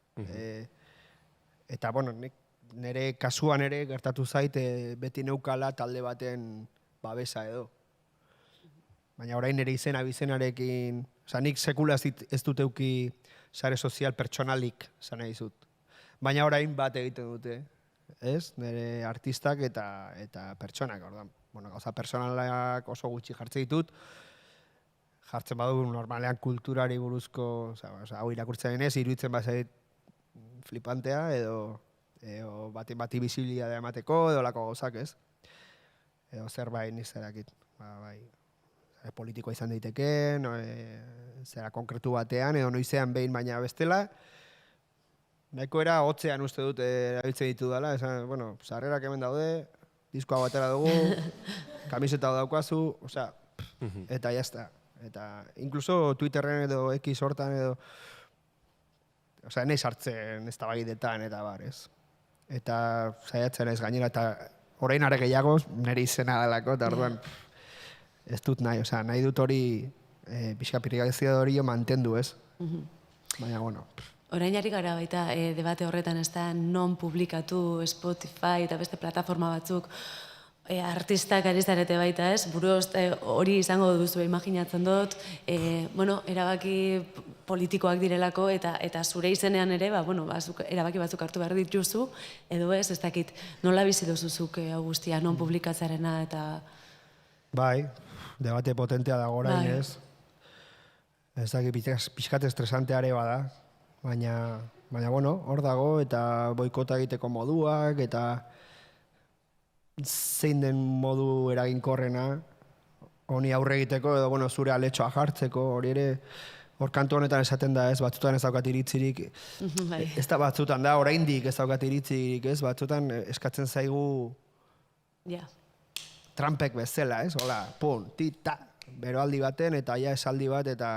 Eta, bueno, nire kasuan ere gertatu zait beti neukala talde baten babesa edo. Baina orain nire izena bizenarekin... Osa, nik sekula ez dut euki sare sozial pertsonalik, zan nahi dizut. Baina orain bat egiten dute, ez? Nire artistak eta pertsonak, ordan. Bueno, gauza personalak oso gutxi jartzen ditut. Jartzen badu normalean kulturari buruzko, hau irakurtzen denez, iruditzen bazait flipantea edo bati bizibilitatea emateko edo lako gauzak, ez? Edo zerbait nizerakit, bai... politikoa izan daiteke, zera konkretu batean, edo noizean behin baina bestela. Nahiko era hotzean uste dut erabiltzen ditu dela, bueno, sarrerak hemen daude, diskoa batera dugu, kamiseta daukazu, osea, eta jazta. Eta inkluso Twitterren edo X hortan edo, osea, nahi sartzen ez tabaidetan eta bar, ez. Eta saiatzen ez gainera, eta orain are gehiago, nire izena delako, eta orduan, ez dut nahi, osea, nahi dut hori pixka pirigazia hori mantendu, ez? Baina, bueno. Orain jarri gara baita debate horretan ez da non publikatu Spotify eta beste plataforma batzuk artistak ari zarete baita, ez? Buruz hori izango duzu, imaginatzen dut, bueno, erabaki politikoak direlako eta zure izenean ere, erabaki batzuk hartu behar dituzu, edo ez dakit, nola bizi duzuzuk hau guztia, non publikatzarena eta... Bai, debate potentea dago orain, ez? Ez dakit, pixkat estresanteare bada, baina, bueno, hor dago, eta boikota egiteko moduak, eta zein den modu eraginkorrena, honi aurre egiteko, edo, bueno, zure aletxoa jartzeko, hori ere, hor kantu honetan esaten da, ez, batzutan ez daukat iritzirik, ez da batzutan da, oraindik ez daukat iritzirik, ez, batzutan eskatzen zaigu Trumpek bezala, ez, hola, pun, tita, beroaldi baten, eta ja esaldi bat, eta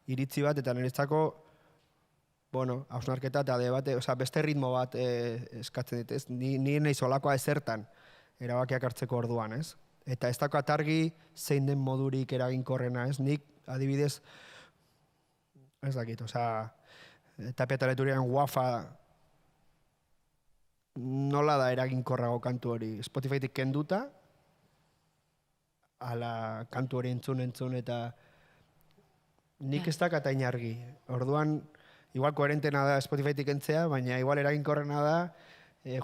iritzi bat, eta niretzako, bueno, hausnarketa eta debate, oza, beste ritmo bat eskatzen dit, ez, ni nahi solakoa ezertan erabakiak hartzeko orduan, ez? Eta ez daukat argi zein den modurik eraginkorrena, ez? Nik, adibidez, ez dakit, oza, Tapia eta Leturiaren Wafa nola da eraginkorrago kantu hori? Spotifytik kenduta, ala kantu hori entzun, eta nik ez dakat hain argi. Orduan, igual koherentena da Spotifytik entzea, baina igual eraginkorrena da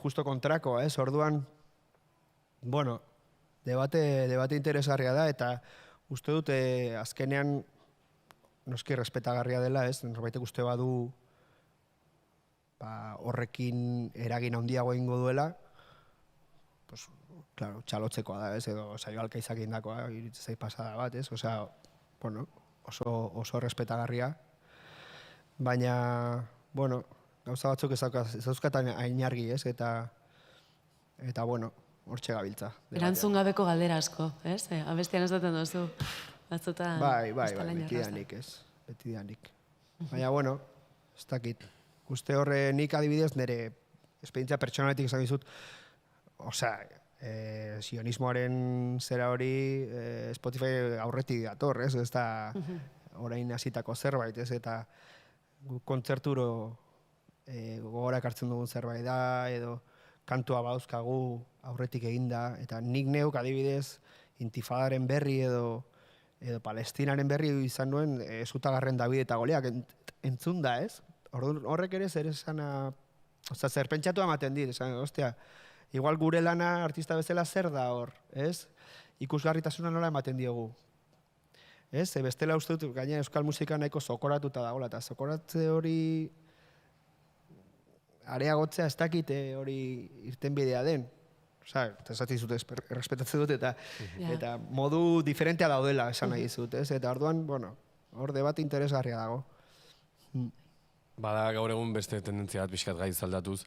justo kontrakoa, ez? Orduan, bueno, debate interesgarria da, eta uste dut azkenean noski respetagarria dela, ez? Norbaitek uste badu horrekin eragin handiago egingo duela, pues, claro, txalotzekoa da, ez? Edo saio alkaizak indakoa, iritze zait pasada bat, ez? Osea, bueno, oso respetagarria. Baina, bueno, gauza batzuk ez dauzkatan hain argi, ez? Eta bueno, hortxe gabiltza. Erantzun gabeko galdera asko, ez? Abestian esaten duzu. Batzutan... Bai, betidanik, ez? Betidanik. Baina, bueno, ez dakit. Uste horre nik adibidez nire esperientzia pertsonaletik esan dizut, osea, sionismoaren zera hori Spotify aurretik dator, ez? Ez da orain hasitako zerbait, ez? Eta kontzerturo gogorak hartzen dugun zerbait da, edo kantua bauzkagu aurretik eginda, eta nik neuk adibidez intifadaren berri edo edo Palestinaren berri izan nuen Zutagarren David eta Goliak entzun da, ez? Horrek ere zer esana, zer pentsatu ematen dit, esan, ostia, igual gure lana artista bezala zer da hor, ez? Ikusgarritasuna nola ematen diogu. Ez? Bestela uste dut, gaina euskal musika nahiko zokoratuta dagoela, eta zokoratze hori areagotzea ez dakite hori irtenbidea den. Osa, esatzen dizut, errespetatzen dut, eta modu diferentea daudela esan nahi dizut, ez? Eta orduan, bueno, hor debat interesgarria dago. Bada gaur egun beste tendentzia bat pixkat gaiz aldatuz,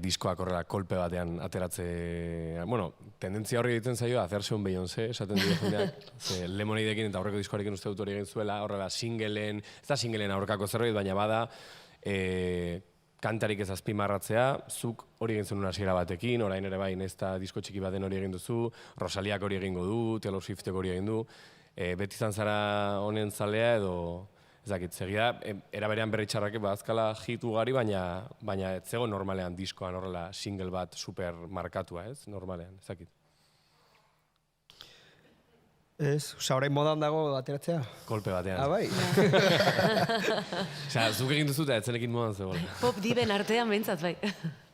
diskoak horrela kolpe batean ateratze... Bueno, tendentzia horri egiten zaio, hacerse un Beyoncé, esaten dira jendeak, Lemonadeekin eta aurreko diskoarekin uste dut hori egin zuela, horrela singleen, ez da singleen aurkako zerbait, baina bada, kantarik ez azpimarratzea, zuk hori egin zenun hasiera batekin, orain ere bai, ez da disko txiki baten hori egin duzu, Rosaliak hori egingo du, Taylor Swiftek hori egin du, beti izan zara honen zalea edo... Ez dakit, segia, eraberean berritxarrake bazkala hit ugari, baina ez zego normalean diskoan horrela single bat super markatua, ez? Normalean, ez dakit. Ez, orain modan dago ateratzea? Kolpe batean. Ah, bai. Zuk egin duzu eta etzenekin modan zegoen. Pop diben artean behintzat, bai.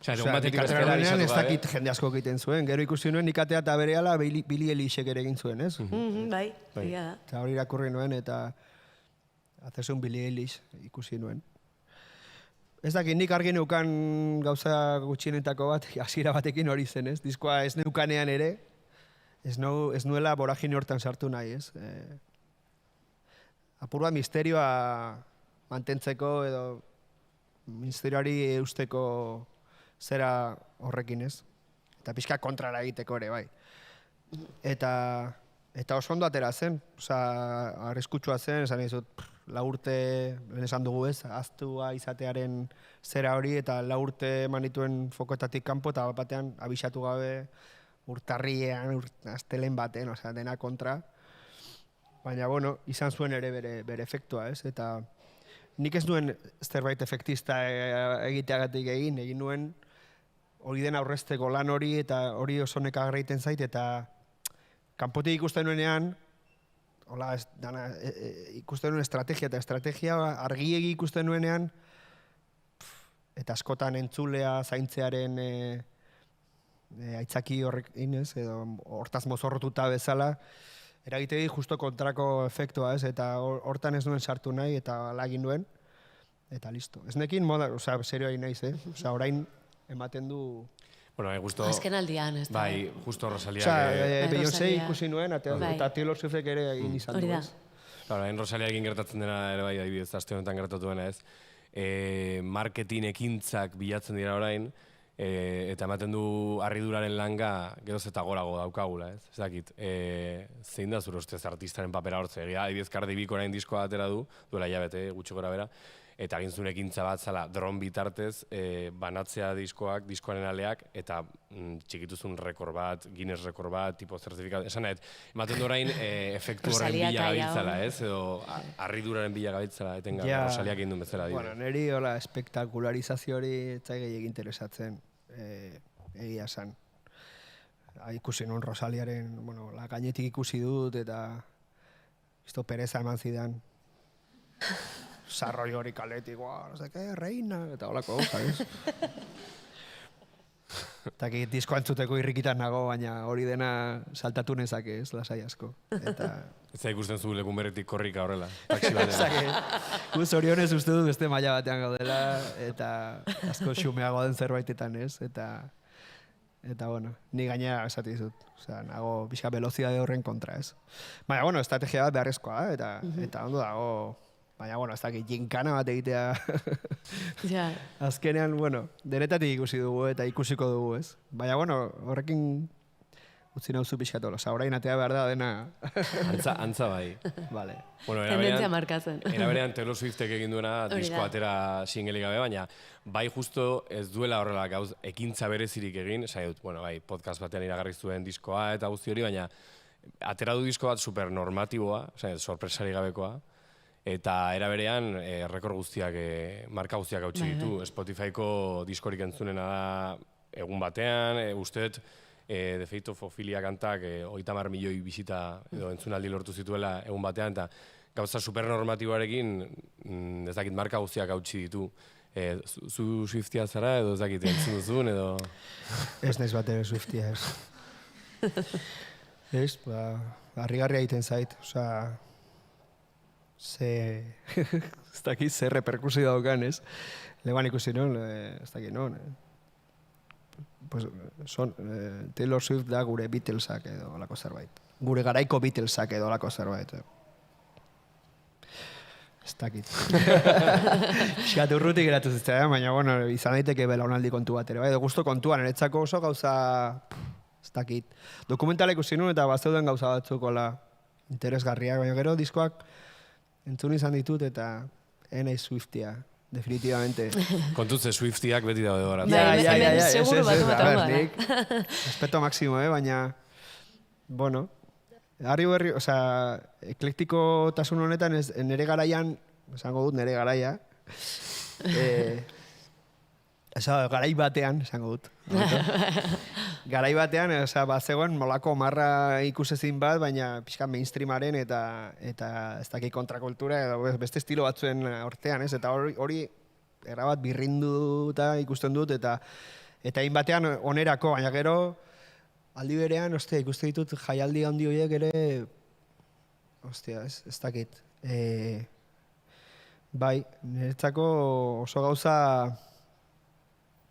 Nikatean ez dakit jende asko egiten zuen. Gero ikusi nuen nikatea eta berehala Billie Eilishek ere egin zuen, ez? Bai, egia da. Eta hori irakurri nuen eta... Hazesun Billie Eilish ikusi nuen. Ez dakit, nik argi neukan gauza gutxienetako bat, hasiera batekin hori zen, ez? Diskoa ez neukanean ere, ez nuela boragin hortan sartu nahi, ez? Apurua misterioa mantentzeko edo misterioari eusteko zera horrekin, ez? Eta pixka kontrara egiteko ere, bai. Eta oso ondo atera zen, arriskutsua zen, esan dizut, 4 urte, lehen esan dugu ez, ahaztua izatearen zera hori, eta 4 urte manituen fokoetatik kanpo, eta batean abisatu gabe urtarriean, astelen baten, dena kontra. Baina, bueno, izan zuen ere bere efektua, ez? Eta nik ez nuen zerbait efektista egiteagatik egin nuen hori den aurrezteko lan hori, eta hori oso nekagarra egiten zait, eta kanpotik ikusten nuenean, hola, ikusten nuen estrategia argiegi ikusten nuenean, eta askotan entzulea zaintzearen aitzaki horrek inez, edo hortaz mozorrotuta bezala, eragitegi justo kontrako efektua, ez? Eta hortan ez nuen sartu nahi, eta lagin nuen, eta listo. Ez nekin moda, serioa naiz, orain ematen du... Bueno, justo... Azken aldian, ez da. Bai, justo Rosaliak... Beyoncé ikusi nuen, eta Taylor Swiftek ere egin izan du, ez? Claro, Rosaliak egin gertatzen dena ere bai, adibidez, aste honetan gertatu dena, ez? Marketing ekintzak bilatzen dira orain, eta ematen du harriduraren langa geroz eta gorago daukagula, ez? Ez dakit, zein da zure ustez artistaren papera hortze? Adibidez, Cardi Bik orain diskoa atera duela hilabete, gutxi gora bera, eta egin zuen ekintza bat zala dron bitartez banatzea diskoaren aleak, eta txikituzun rekord bat, Guinness rekord bat, tipo zertifikat, esan nahet, ematen du orain efektu horren bila gabiltzala, ez? Edo harriduraren bila gabiltzala, etenga Rosaliak egin duen bezala. Bueno, niri hola espektakularizazio hori etzaigei egin interesatzen, egia esan. Ikusi nuen Rosaliaren, bueno, gainetik ikusi dut, eta pereza eman zidan. Sarroi hori kaletik, no sé qué, reina, eta holako gauza, ez? Eta disko antzuteko irrikitan nago, baina hori dena saltatu nezake, ez, lasai asko. Ez da ikusten zu lekun berretik korrika horrela, taksi batean. Guz orionez uste dut beste maila batean gaudela, eta asko xumeago den zerbaitetan, ez? Eta, bueno, ni gaina esati dizut. Nago pixka velozidade horren kontra, ez? Baina, bueno, estrategia bat beharrezkoa, eta ondo dago... Baina, bueno, ez dakit jinkana bat egitea. Azkenean, bueno, denetatik ikusi dugu eta ikusiko dugu, ez? Baina, bueno, horrekin utzi nauzu pixkatolo. Orain atea behar da dena... Antza bai. Vale. Tendentzia markatzen. Eraberean Taylor Swiftek egin duena disko atera singelik gabe, baina bai justo ez duela horrela gauz ekintza berezirik egin, esan dut, bueno, bai, podcast batean iragarri zuen diskoa eta guzti hori, baina atera du disko bat supernormatiboa, sorpresari gabekoa, eta eraberean rekord guztiak, marka guztiak hautsi ditu. Spotifyko diskorik entzunena da egun batean, usteet De feito, Fofilia kantak 30 milioi bisita edo entzunaldi lortu zituela egun batean, eta gauza supernormatiboarekin ez dakit marka guztiak hautsi ditu. Zu Swiftia zara edo ez dakit entzun duzun edo... Ez naiz bat ere Swiftia, ez. Ez, harrigarria egiten zait, osea... ez dakit, ze reperkusio daukan, ez? Leban ikusi non, ez dakit non. Pues, Taylor Swift da gure Beatlesak edo olako zerbait. Gure garaiko Beatlesak edo olako zerbait. Ez dakit. Xat urrutik geratu zitzaidan, baina, bueno, izan daiteke belaunaldi kontu bat ere, bai? Edo gusto kontuan, niretzako oso gauza... Ez dakit. Dokumentala ikusi nun eta bazeuden gauza batzukola interesgarriak, baina gero diskoak entzun izan ditut eta enaiz Swiftia, definitivamente. Kontutze Swiftiak beti daude gara. Ja, seguru bat gara. Respeto máximo, baina, bueno, berri, osea, eklektiko tasun honetan nere garaian, esango dut nere garaia, garai batean, esango dut. Garai batean, zegoen molako marra ikusezin bat, baina pixka mainstreamaren eta ez dakit kontrakultura edo beste estilo batzuen hortean, ez? Eta hori erabat birrinduta ikusten dut eta hain batean onerako, baina gero aldi berean, ikusten ditut jaialdi handi horiek ere, ez dakit. Bai, niretzako oso gauza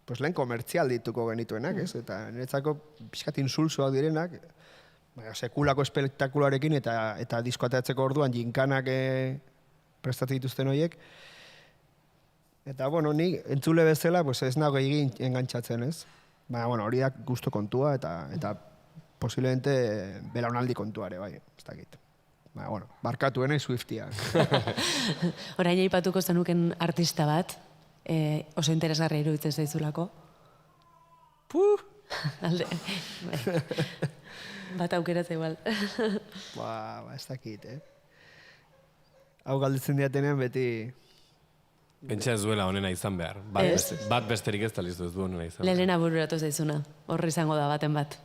lehen komertzial dituko genituenak, ez? Eta niretzako pixkat insulsoak direnak, sekulako espektakularekin eta diskoateatzeko orduan jinkanak prestatzen dituzten horiek. Eta, bueno, ni entzule bezala ez nago egin engantzatzen, ez? Baina, bueno, hori da gusto kontua eta posiblemente belaunaldi kontuare, bai, ez dakit. Baina, bueno, barkatuena Swiftia. Orain aipatuko zenuken artista bat, oso interesgarria iruditzen zaizulako. Alde. Bat aukeratza igual. Ez dakit, Hau galditzen diatenean beti... Pentsa ez duela honena izan behar. Bat besterik ez talizu ez du honena izan behar. Lehena bururatu zaizuna. Horri izango da baten bat.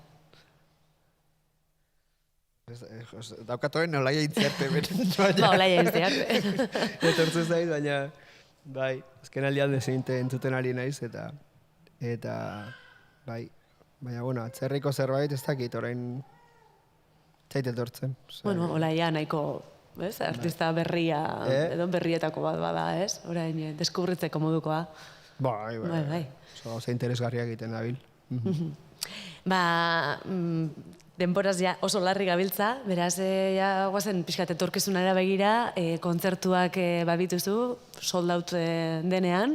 Daukatoen olaia intziarte. Olaia intziarte. Etortzen zaiz, baina... Bai, azken aldean deseinte entzuten ari naiz, eta bai, baina, bueno, atzerriko zerbait ez dakit, orain zait etortzen. Bueno, olaia nahiko, ez, artista berria, edo berrietako bat bada, ez, orain deskubritzeko modukoa. Bai. Oso interesgarria egiten dabil. Denboraz ja oso larri gabiltza, beraz, guazen pixkat etorkizunara begira, kontzertuak babituzu, sold out denean,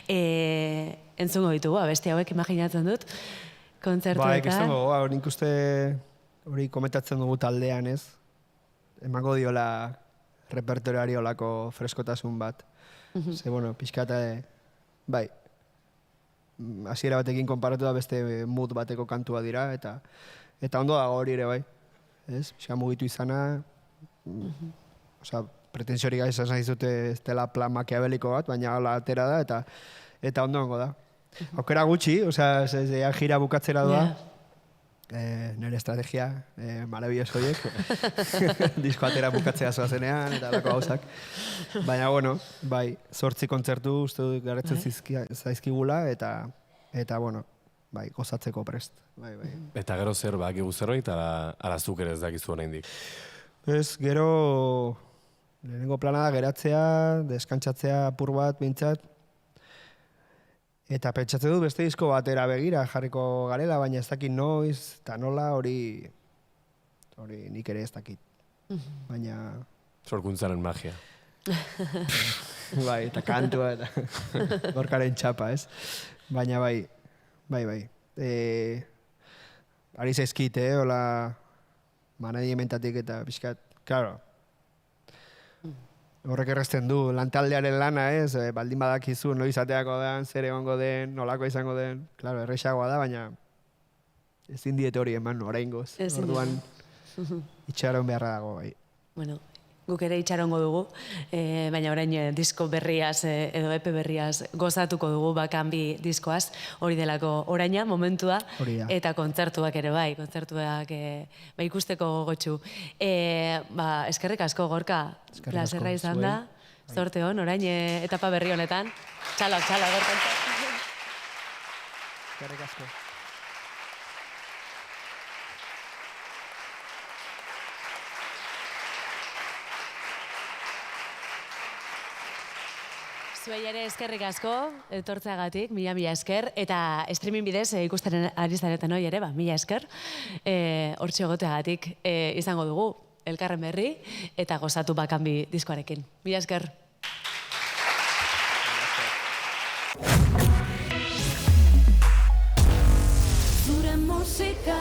entzungo ditugu, abesti hauek imaginatzen dut, kontzertuetan. Bai, nik uste hori komentatzen dugu taldean, ez? Emango diola repertoriari olako freskotasun bat. Ze, bueno, pixkat, bai, hasiera batekin konparatu da beste mood bateko kantua dira, eta ondo dago hori ere, bai. Ez? Pixka mugitu izana, pretensiorik gaizan zaizute ez dela plan makiabeliko bat, baina hala atera da, eta ondo hongo da. Aukera gutxi, gira bukatzera doa, nire estrategia, marabilloso horiek, disko atera bukatzea zoazenean, eta alako gauzak. Baina, bueno, bai, 8 kontzertu uste dut garetzen zaizkigula, eta, bueno, bai, gozatzeko prest. Bai. Eta gero zer, bakigu zerbait, ala zuk ere ez dakizu oraindik. Ez, gero, lehenengo plana da geratzea, deskantzatzea apur bat, bintzat, eta pentsatze dut beste disko batera begira jarriko garela, baina ez dakit noiz, eta nola hori nik ere ez dakit. Baina... Sorkuntzaren magia. Bai, eta kantua, eta gorkaren txapa, ez? Baina bai. Ari zaizkit, hola manadiementatik eta pixkat, claro. Horrek errezten du, lantaldearen lana, ez? Baldin badakizu, noiz ateako den, zer egongo den, nolako izango den. Claro, errexagoa da, baina ezin diete hori eman oraingoz. Orduan itxaron beharra dago, bai. Bueno, guk ere itxarongo dugu, baina orain disko berriaz edo EP berriaz gozatuko dugu Bakanbi diskoaz, hori delako oraina, momentua, Hori da. eta kontzertuak ere bai, kontzertuak ikusteko gogotsu. Eskerrik asko, Gorka, Eskerrik asko, plazerra izan da, zuei. zorte hon, orain etapa berri honetan, txala, Gorka. Eskerrik asko. Zuei ere eskerrik asko, etortzeagatik, mila esker, eta streaming bidez ikusten ari zareten hori ere, mila esker, hortxe egoteagatik izango dugu, elkarren berri, eta gozatu Bakanbi diskoarekin. Mila esker. Zure musika